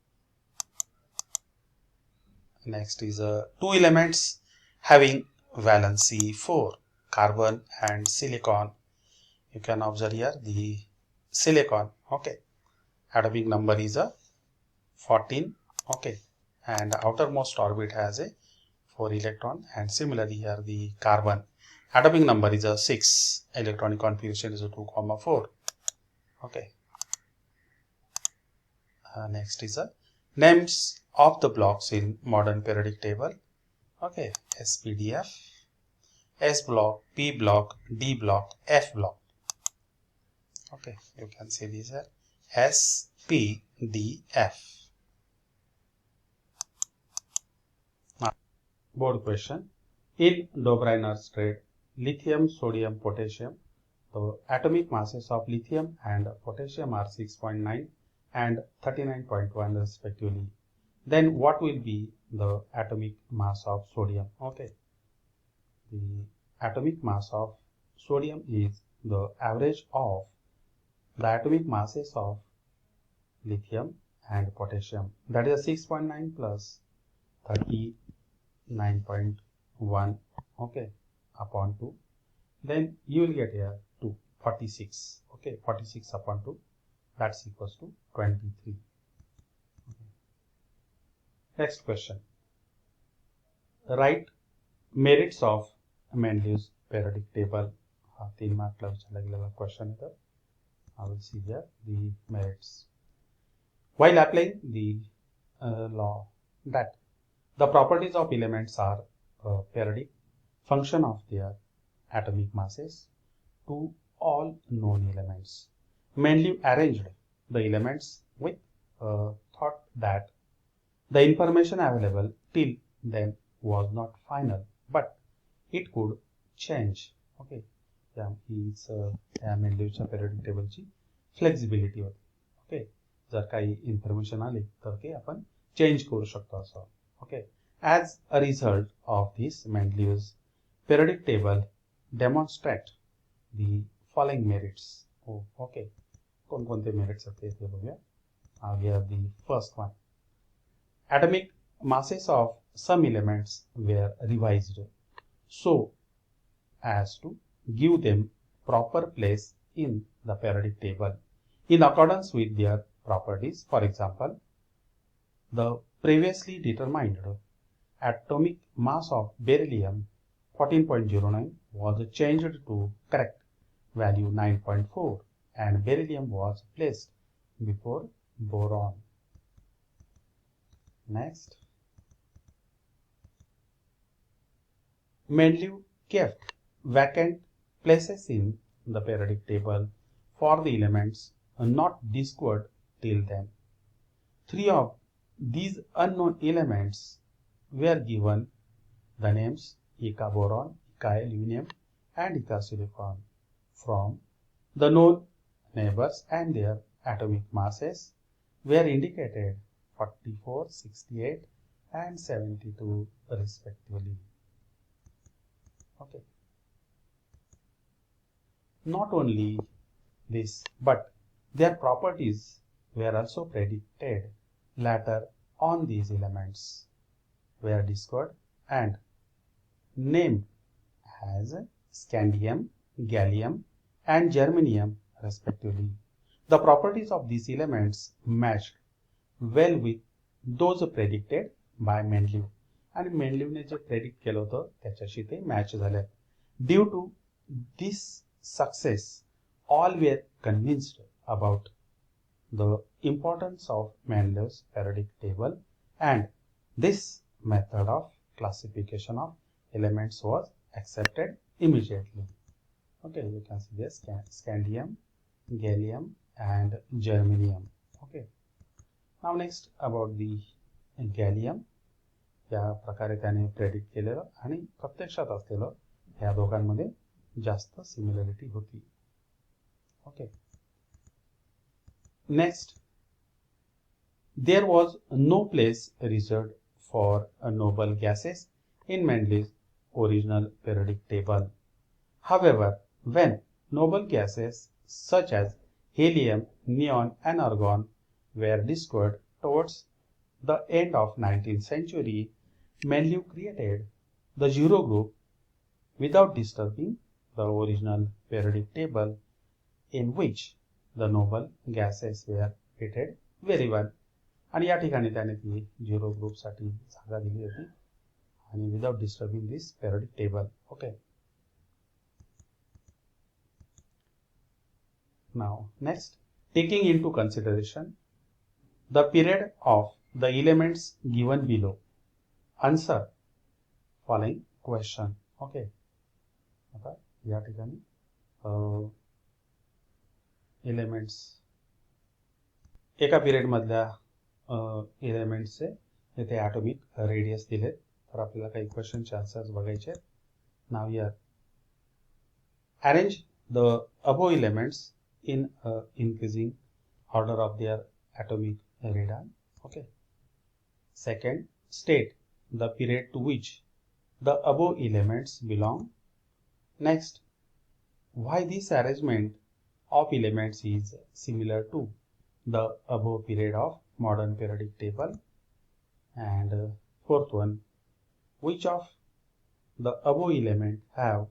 Next is two elements having valency 4, carbon and silicon. You can observe here the silicon. Okay. Atomic number is a 14. Okay. And outermost orbit has a 4 electron, and similarly here the carbon atomic number is a 6, electronic configuration is a 2,4. Okay. Next is a names of the blocks in modern periodic table. Okay, SPDF, S block, P block, D block, F block. Okay, you can see these are S, P, D, F. Board question. In Dobrainer's trade, lithium, sodium, potassium, the atomic masses of lithium and potassium are 6.9 and 39.1 respectively. Then what will be the atomic mass of sodium? Okay. The atomic mass of sodium is the average of the atomic masses of lithium and potassium. That is a 6.9 plus 39.1, okay, upon 2. Then you will get here 2, 46. Okay, 46 upon 2, that's equals to 23. Okay. Next question. Write merits of Mendeleev's periodic table. 3 mark question. I will see here the merits. While applying the law that the properties of elements are a periodic function of their atomic masses to all known elements, Mendeleev arranged the elements with thought that the information available till then was not final, but it could change. Okay, yeah, हीच मेंडलीवच्या periodic table ची flexibility होती. Okay, जर काही information आली तर ते आपण change करू शकतो असं. Okay, as a result of this, Mendeleev's periodic table demonstrate the following merits. Oh, okay, कोणकोणते merits आहेत ते बघूया. We have the first one. Atomic masses of some elements were revised so as to give them proper place in the periodic table in accordance with their properties. For example, the previously determined atomic mass of beryllium 14.09 was changed to correct value 9.4 and beryllium was placed before boron. Next, Mendeleev kept vacant places in the periodic table for the elements not discovered till then. 3 of these unknown elements were given the names Eka boron, Eka aluminum and Eka silicon from the known neighbors, and their atomic masses were indicated 44, 68 and 72 respectively. Okay. Not only this, but their properties were also predicted later on. These elements were discovered and named as scandium, gallium and germanium respectively. The properties of these elements matched well with those predicted by Mendeleev, आणि मेंडलीवने जे predict केलं होतं त्याच्याशी ते match झाले. Due to this success all were convinced about the importance of Mendeleev's periodic table, and this method of classification of elements was accepted immediately. Okay, you can see this scandium, gallium and germanium. Okay, now next about the gallium. या प्रकारे त्याने predict केलेलं आणि प्रत्यक्षात असलेलं ह्या दोघांमध्ये जास्त सिमिलरिटी होती. Okay, next There was no place reserved for noble gases in Mendel's original periodic table. However, when noble gases such as helium, neon, and argon were discovered towards the end of 19th century, Mendeleev created the zero group without disturbing the original periodic table in which the noble gases were treated very well. आणि या ठिकाणी त्याने ती zero ग्रुपसाठी जागा दिली होती आणि without disturbing this periodic table. Okay. Now next, taking into consideration the period of the elements given below, answer following question. Okay. आता या ठिकाणी एलिमेंट्स एका पिरियड मधल्या एलिमेंट्सचे इथे ॲटॉमिक रेडियस दिलेत. तर आपल्याला काही क्वेश्चनचे आन्सर्स बघायचे आहेत. Now here arrange the above elements in increasing order of their atomic radii. Okay. Second, state the period to which the above elements belong. Next, why this arrangement of elements is similar to the above period of modern periodic table. And fourth one, which of the above element have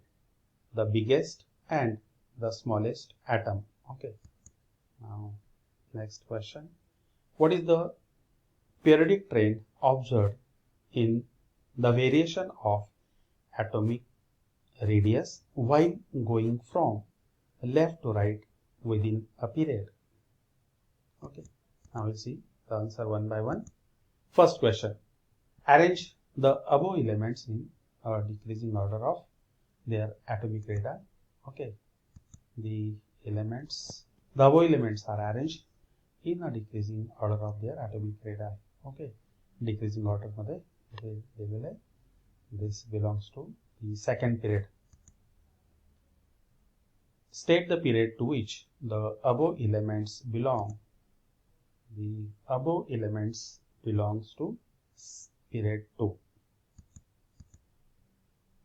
the biggest and the smallest atom. Okay. Now next question, what is the periodic trend observed in the variation of atomic radius while going from left to right within a period? Okay, now we'll see the answer one by one. First question, arrange the above elements in a decreasing order of their atomic radii. Okay, the above elements are arranged in a decreasing order of their atomic radii. Okay, decreasing order मध्ये इथे दिलेले आहे. This belongs to the second period. State the period to which the above elements belong. The above elements belongs to period 2.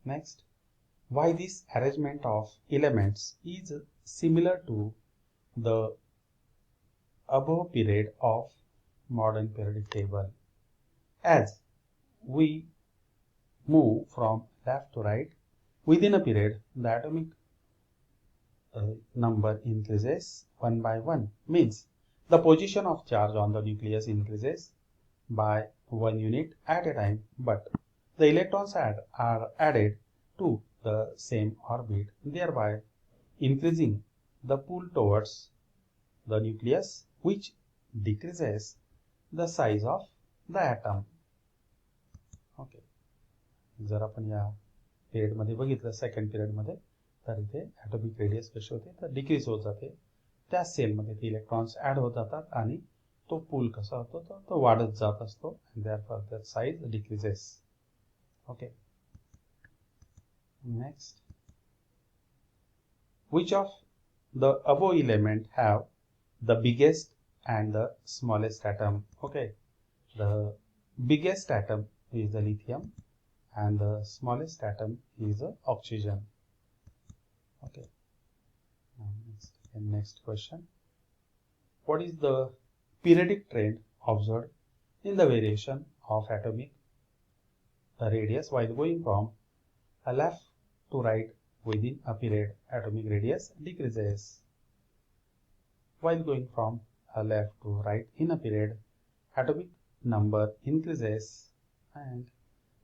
Next, why this arrangement of elements is similar to the above period of modern periodic table. As we move from left to right within a period, the atomic number increases one by one, means the position of charge on the nucleus increases by 1 unit at a time, but the electrons are added to the same orbit, thereby increasing the pull towards the nucleus, which decreases the size of the atom. Okay. जर आपण या period मध्ये बघितलं second period मध्ये, तर इथे atomic radius कशी होते तर डिक्रीज होत जाते. त्या सेल मध्ये ते इलेक्ट्रॉन्स ऍड होत जातात आणि तो पूल कसा होतो तर तो वाढत जात असतो. and therefore the size decreases. Okay. Next, which of the above element have the biggest and the smallest atom? Okay, the biggest atom is the lithium and the smallest atom is the oxygen. Okay. Next question, what is the periodic trend observed in the variation of atomic radius while going from a left to right within a period? Atomic radius decreases. While going from a left to right in a period, atomic number increases, and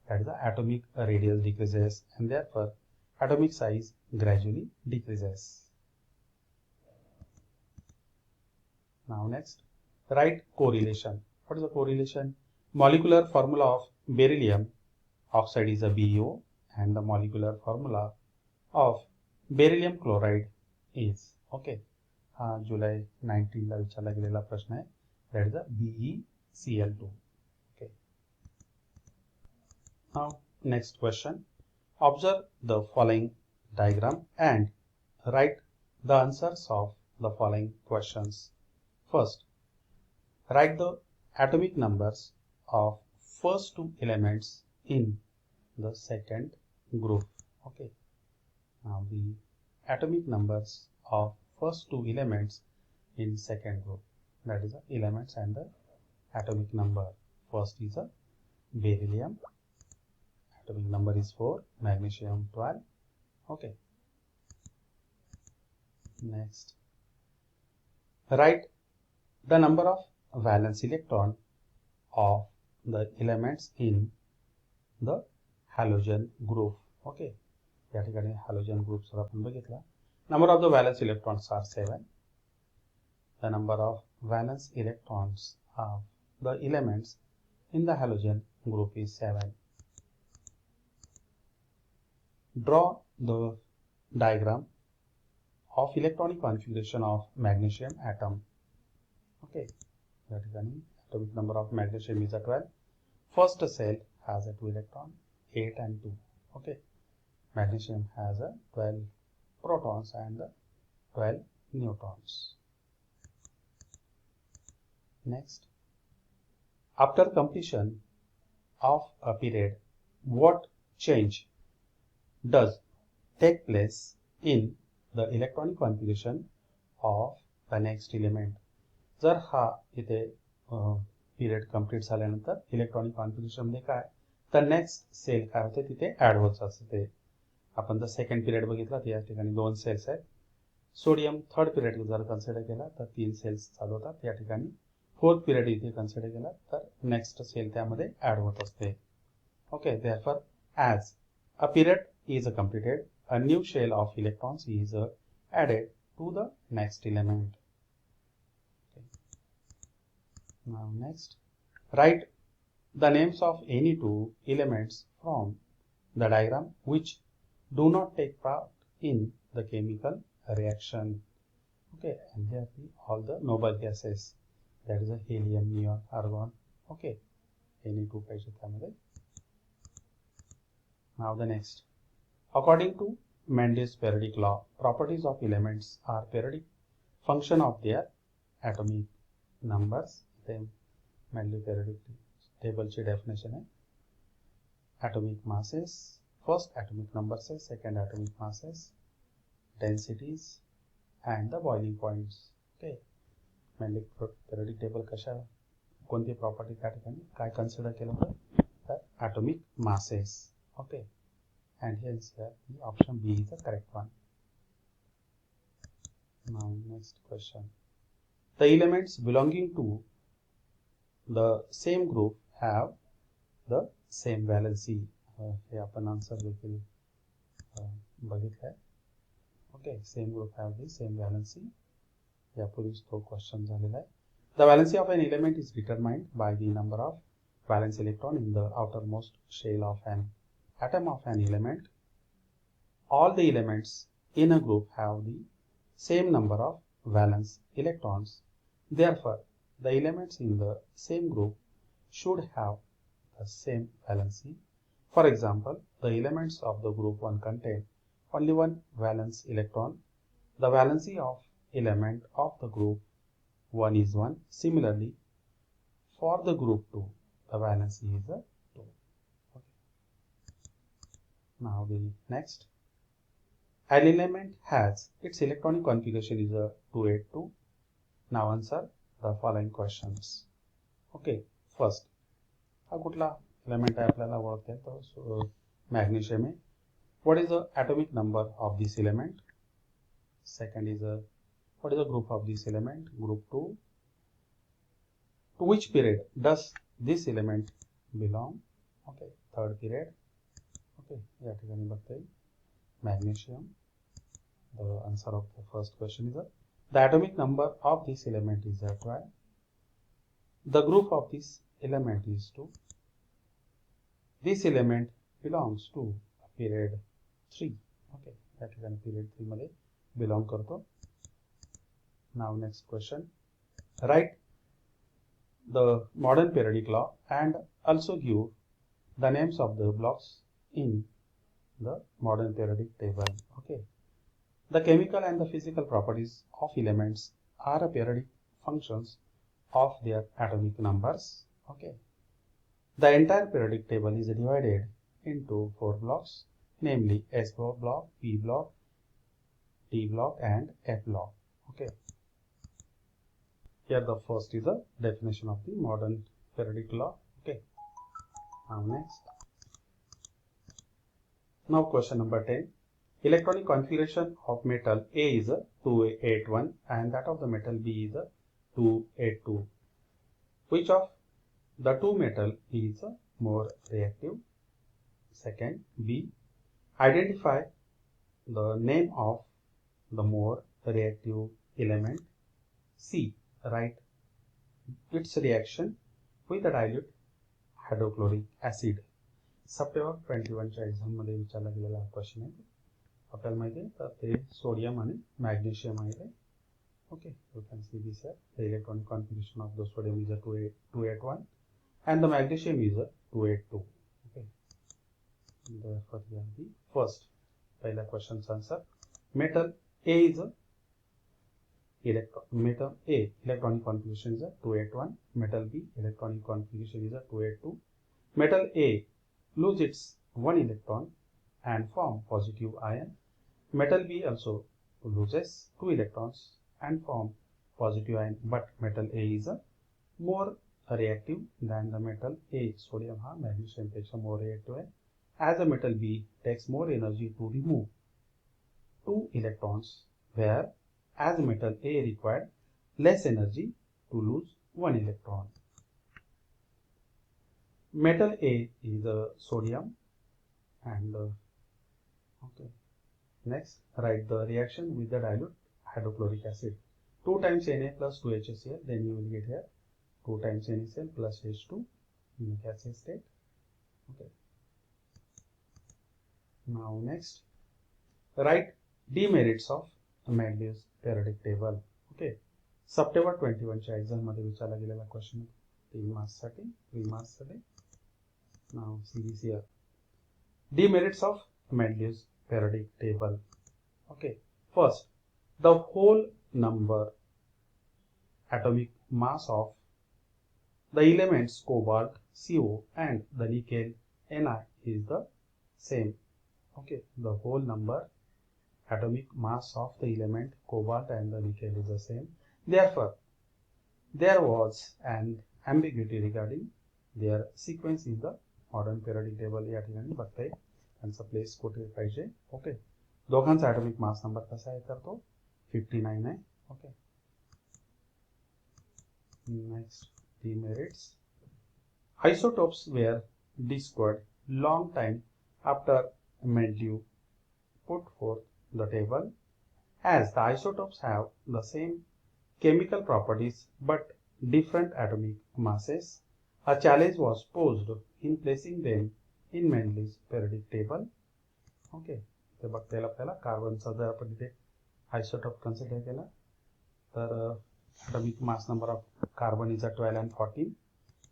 that is the atomic radius decreases, and therefore atomic size gradually decreases. Now next, write correlation. What is the correlation? Molecular formula of beryllium oxide is a BeO, and the molecular formula of beryllium chloride is, okay, हा जुलै 19 ला विचारला गेलेला प्रश्न आहे. that is a BeCl2. Okay. Now next question, observe the following diagram and write the answers of the following questions. First, write the atomic numbers of first two elements in the second group. Okay, now the atomic numbers of first two elements in second group, that is the elements and the atomic number. First is a beryllium, atomic number is 4, magnesium 12. Okay, next, write the number of valence electron of the elements in the halogen group. Okay, या ठिकाणी halogen groups आपण बघितला. Number of the valence electrons are 7. The number of valence electrons of the elements in the halogen group is 7. Draw the diagram of electronic configuration of magnesium atom. Okay, या ठिकाणी atomic number of magnesium is 12. First cell has a 2 electron, 8 and 2. Okay, magnesium has a 12 protons and 12 neutrons. Next, after completion of a period, what change does take place in the electronic configuration of the next element? जर हा इथे period complete झाल्यानंतर electronic configuration मध्ये काय तर next cell काय होते तिथे ऍड होत असते. आपण जर सेकंड पिरियड बघितला तर या ठिकाणी 2 सेल्स आहेत. सोडियम थर्ड पिरियड जर कन्सिडर केला तर 3 सेल्स चालू होतात. या ठिकाणी फोर्थ पिरियड इथे कन्सिडर केला तर नेक्स्ट सेल त्यामध्ये ऍड होत असते. Okay, therefore as a period is completed, a new shell of electrons is added to the next element. Now next, write the names of any two elements from the diagram which do not take part in the chemical reaction. Okay, and here all the noble gases, that is a helium, neon, argon. Okay, any two pages त्यामध्ये. Now the next, according to Mendel's periodic law, properties of elements are periodic function of their atomic numbers. Then Mendel periodic table ची definition है atomic masses, first atomic numbers है, second atomic masses, densities and the boiling points. Okay, Mendel periodic table कशा कोणती property त्या ठिकाणी काय consider केलं होतं तर atomic masses. Okay, and hence here the option B is the correct one. Now next question, the elements belonging to the same group have the same valency. हे आपण answer देखील बघितलं आहे. Okay, same group have the same valency. यापूर्वीच तो question झालेला आहे. The valency of an element is determined by the number of valence electron in the outermost shell of an atom of an element. All the elements in a group have the same number of valence electrons. Therefore, the elements in the same group should have the same valency. For example, the elements of the group 1 contain only one valence electron. The valency of element of the group 1 is 1. Similarly, for the group 2, the valency is 2. Okay. Now the next, an element has its electronic configuration is 282. Now answer the following questions. Okay, first, हा कुठला element आहे आपल्याला ओळखता येतो? सो magnesium आहे. What is the atomic number of this element? Second is what is the group of this element? Group 2. To which period does this element belong? Okay, third period. Okay, या ठिकाणी बघता येईल magnesium. The answer of the first question is the atomic number of this element is 12. The group of this element is 2. This element belongs to period 3. Okay, या ठिकाणी period 3 मध्ये belong करतो. Now next question, write the modern periodic law and also give the names of the blocks in the modern periodic table. Okay, the chemical and the physical properties of elements are periodic functions of their atomic numbers. Okay. The entire periodic table is divided into 4 blocks, namely S block, P block, T block and F block. Okay. Here the first is the definition of the modern periodic law. Okay. Now next. Now question number 10. Electronic configuration of metal A is a 281 and that of the metal B is a 282. Which of the two metal is more reactive? Second, B. Identify the name of the more reactive element. C. Write its reaction with the dilute hydrochloric acid. September 21च्या एक्झाममध्ये विचारला गेलेला हा question आहे. आपल्याला माहिती आहे तर ते सोडियम आणि मॅग्नेशियम आहे. Okay, you can see this here. The electronic configuration of the sodium is a 281 and the magnesium is a 282. Okay, therefore here the first pehla question's answer. Metal A is a electronic configuration is a 281. Metal B electronic configuration is a 282. Metal A lose its one electron and form positive ion. Metal B also loses 2 electrons and form positive ion, but metal A is a more reactive than the metal A. Sodium ha magnesium peksha more reactive hai, as the metal B takes more energy to remove 2 electrons, where as metal A required less energy to lose 1 electron. Metal A is a sodium and okay. Next, write the reaction with the dilute hydrochloric acid. 2 times Na plus 2 HCl, then you will get here 2 times NaCl plus H2 in the gaseous state. Okay. Now next, write demerits of Mendeleev's periodic table. Okay. September 21च्या exam मध्ये विचारला गेलेला question 3 marks साठी 3 marks साठी. Now see this here. Demerits of Mendeleev's periodic table. Okay. First, the whole number atomic mass of the elements cobalt, CO and the nickel, Ni is the same. Okay. The whole number atomic mass of the element cobalt and the nickel is the same. Therefore, there was an ambiguity regarding their sequence in the modern periodic table. या ठिकाणी बघताय त्यांचा place कुठे पाहिजे. Okay. दोघांचा atomic mass number कसा आहे तर तो 59 आहे. Okay. Next, demerits. Isotopes were discovered long time after Mendeleev put forth the table. As the isotopes have the same chemical properties but different atomic masses, a challenge was posed in placing them in Mendeleev's periodic table. Okay. ते बघता येईल आपल्याला कार्बनचा जर आपण इथे isotope consider केला तर atomic mass number of carbon is 12 and 14,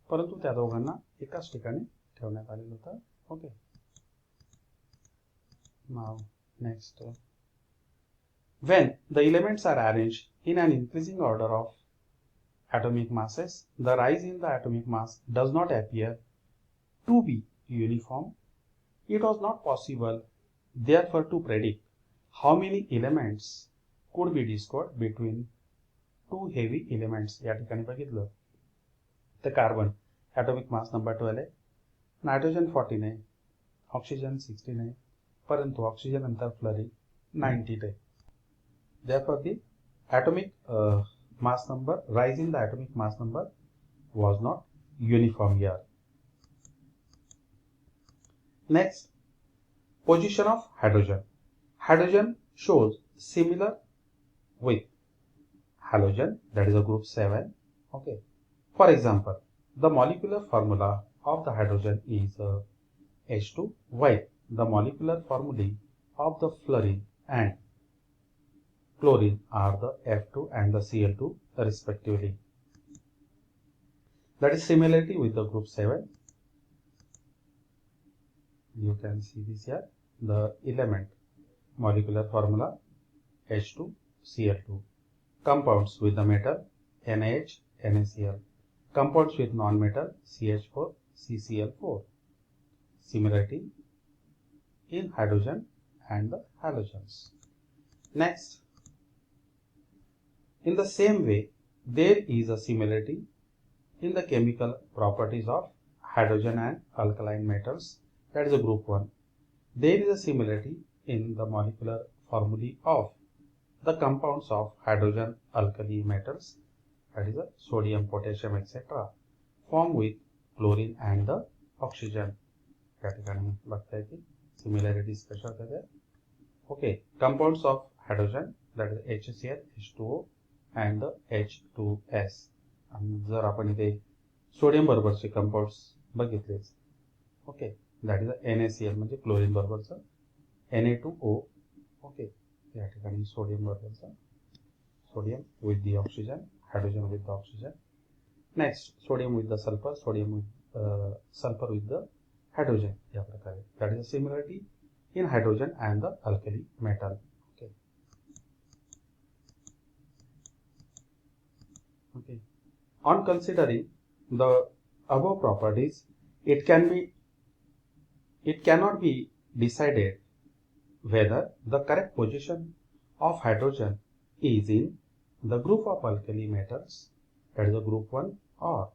परंतु त्या दोघांना एकाच ठिकाणी ठेवण्यात आलेलं होतं. Okay. Now next, when the elements are arranged in an increasing order of atomic masses, the rise in the atomic mass does not appear to be uniform. It was not possible therefore to predict how many elements could be discovered between two heavy elements. या ठिकाणी बघितलं तर carbon atomic mass number 12 आहे, nitrogen 14 आहे, oxygen 16 आहे, परंतु oxygen नंतर fluorine 19 आहे. Therefore the atomic mass number, rise in the atomic mass number was not uniform here. Next, position of hydrogen. Hydrogen shows similar with halogen, that is a group 7. Okay. For example, the molecular formula of the hydrogen is H2, while the molecular formulae of the fluorine and chlorine are the F2 and the Cl2 respectively. That is similarity with the group 7. You can see this here. The element molecular formula H2 Cl2 compounds with the metal NaH, NaCl. Compounds with non-metal CH4, CCl4. Similarity in hydrogen and the halogens. Next, in the same way, there is a similarity in the chemical properties of hydrogen and alkaline metals, that is a group 1. There is a similarity in the molecular formulae of the compounds of hydrogen alkali metals, that is a sodium, potassium, etc., formed with chlorine and the oxygen. या ठिकाणी बघताय की similarities कशा होत्या त्या. Okay, compounds of hydrogen, that is HCl, H2O and the H2S. आणि जर आपण इथे सोडियम बरोबरचे कंपाउंड्स बघितले, ओके, दॅट इज NaCl म्हणजे क्लोरीन बरोबरचं Na2O. ओके, या ठिकाणी सोडियम बरोबरचं sodium with the oxygen, hydrogen with the oxygen. Next, sodium with the sulphur, sodium with sulphur with the hydrogen, या प्रकारे. That is a similarity in hydrogen and the alkali metal. Okay. Okay. On considering the above properties, it cannot be decided whether the correct position of hydrogen is in the group of alkali metals, that is a group 1, or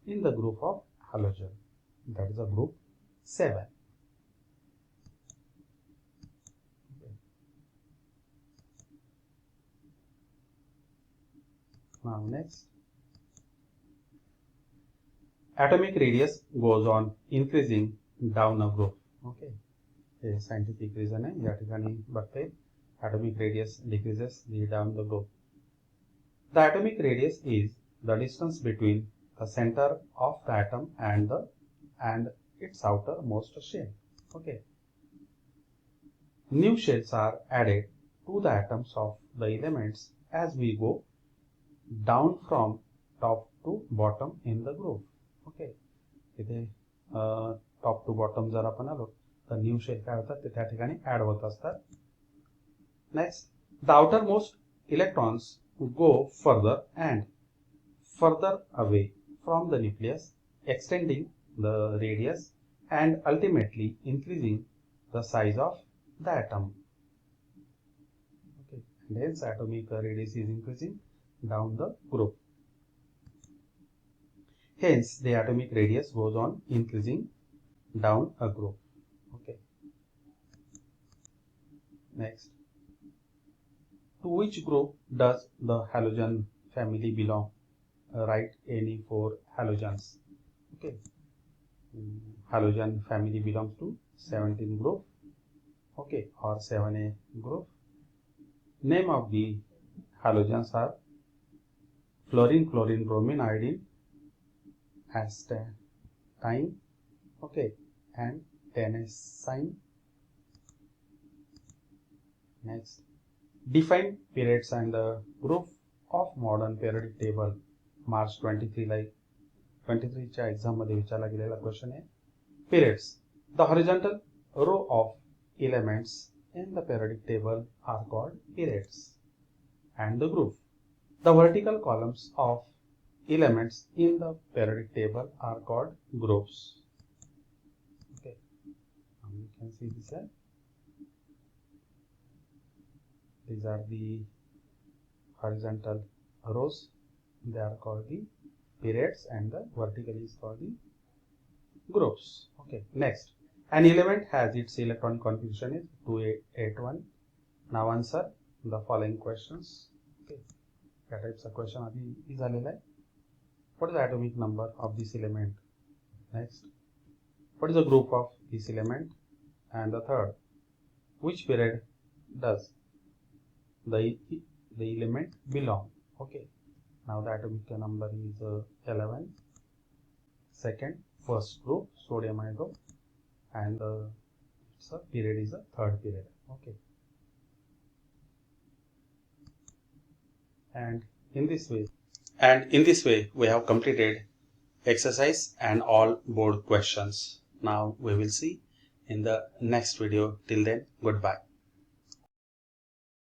in the group of halogen, that is a group 7. Now next, atomic radius goes on increasing down a group. Okay, हे scientific reason है. या ठिकाणी बघते atomic radius decreases down the group. The atomic radius is the distance between the center of the atom and its outermost shell. Okay, new shells are added to the atoms of the elements as we go down from top to bottom in the group. Okay, इथे top to bottom जर आपण आलो तर new shell काय होतात ते त्या ठिकाणी add होत असतात. Next, the outer most electrons go further and further away from the nucleus, extending the radius and ultimately increasing the size of the atom. Okay, and hence atomic radius is increasing down the group. Hence, the atomic radius goes on increasing down a group. Okay. Next, to which group does the halogen family belong? Write any 4 halogens. Okay. Halogen family belongs to 17 group. Okay, or 7A group. Name of the halogens are fluorine, chlorine, bromine, iodine, astatine, okay, and tennessine. Next, define periods and the group of modern periodic table. March 23 च्या exam मध्ये विचारला गेलेला question आहे. Periods. The horizontal row of elements in the periodic table are called periods, and the group. The vertical columns of elements in the periodic table are called groups. Okay, you can see this here. These are the horizontal rows. They are called the periods, and the vertical is called the groups. Okay, next, an element has its electron configuration is 281. Now answer the following questions. Okay, या टाइपचा question आधी झालेला आहे. What is the atomic number of this element? Next, what is the group of this element? And the third, which period does the element belong? Okay, now the atomic number is 11. Second, first group, sodium iodide, and its period is the third period. Okay, and in this way we have completed exercise and all board questions. Now we will see in the next video. Till then, goodbye.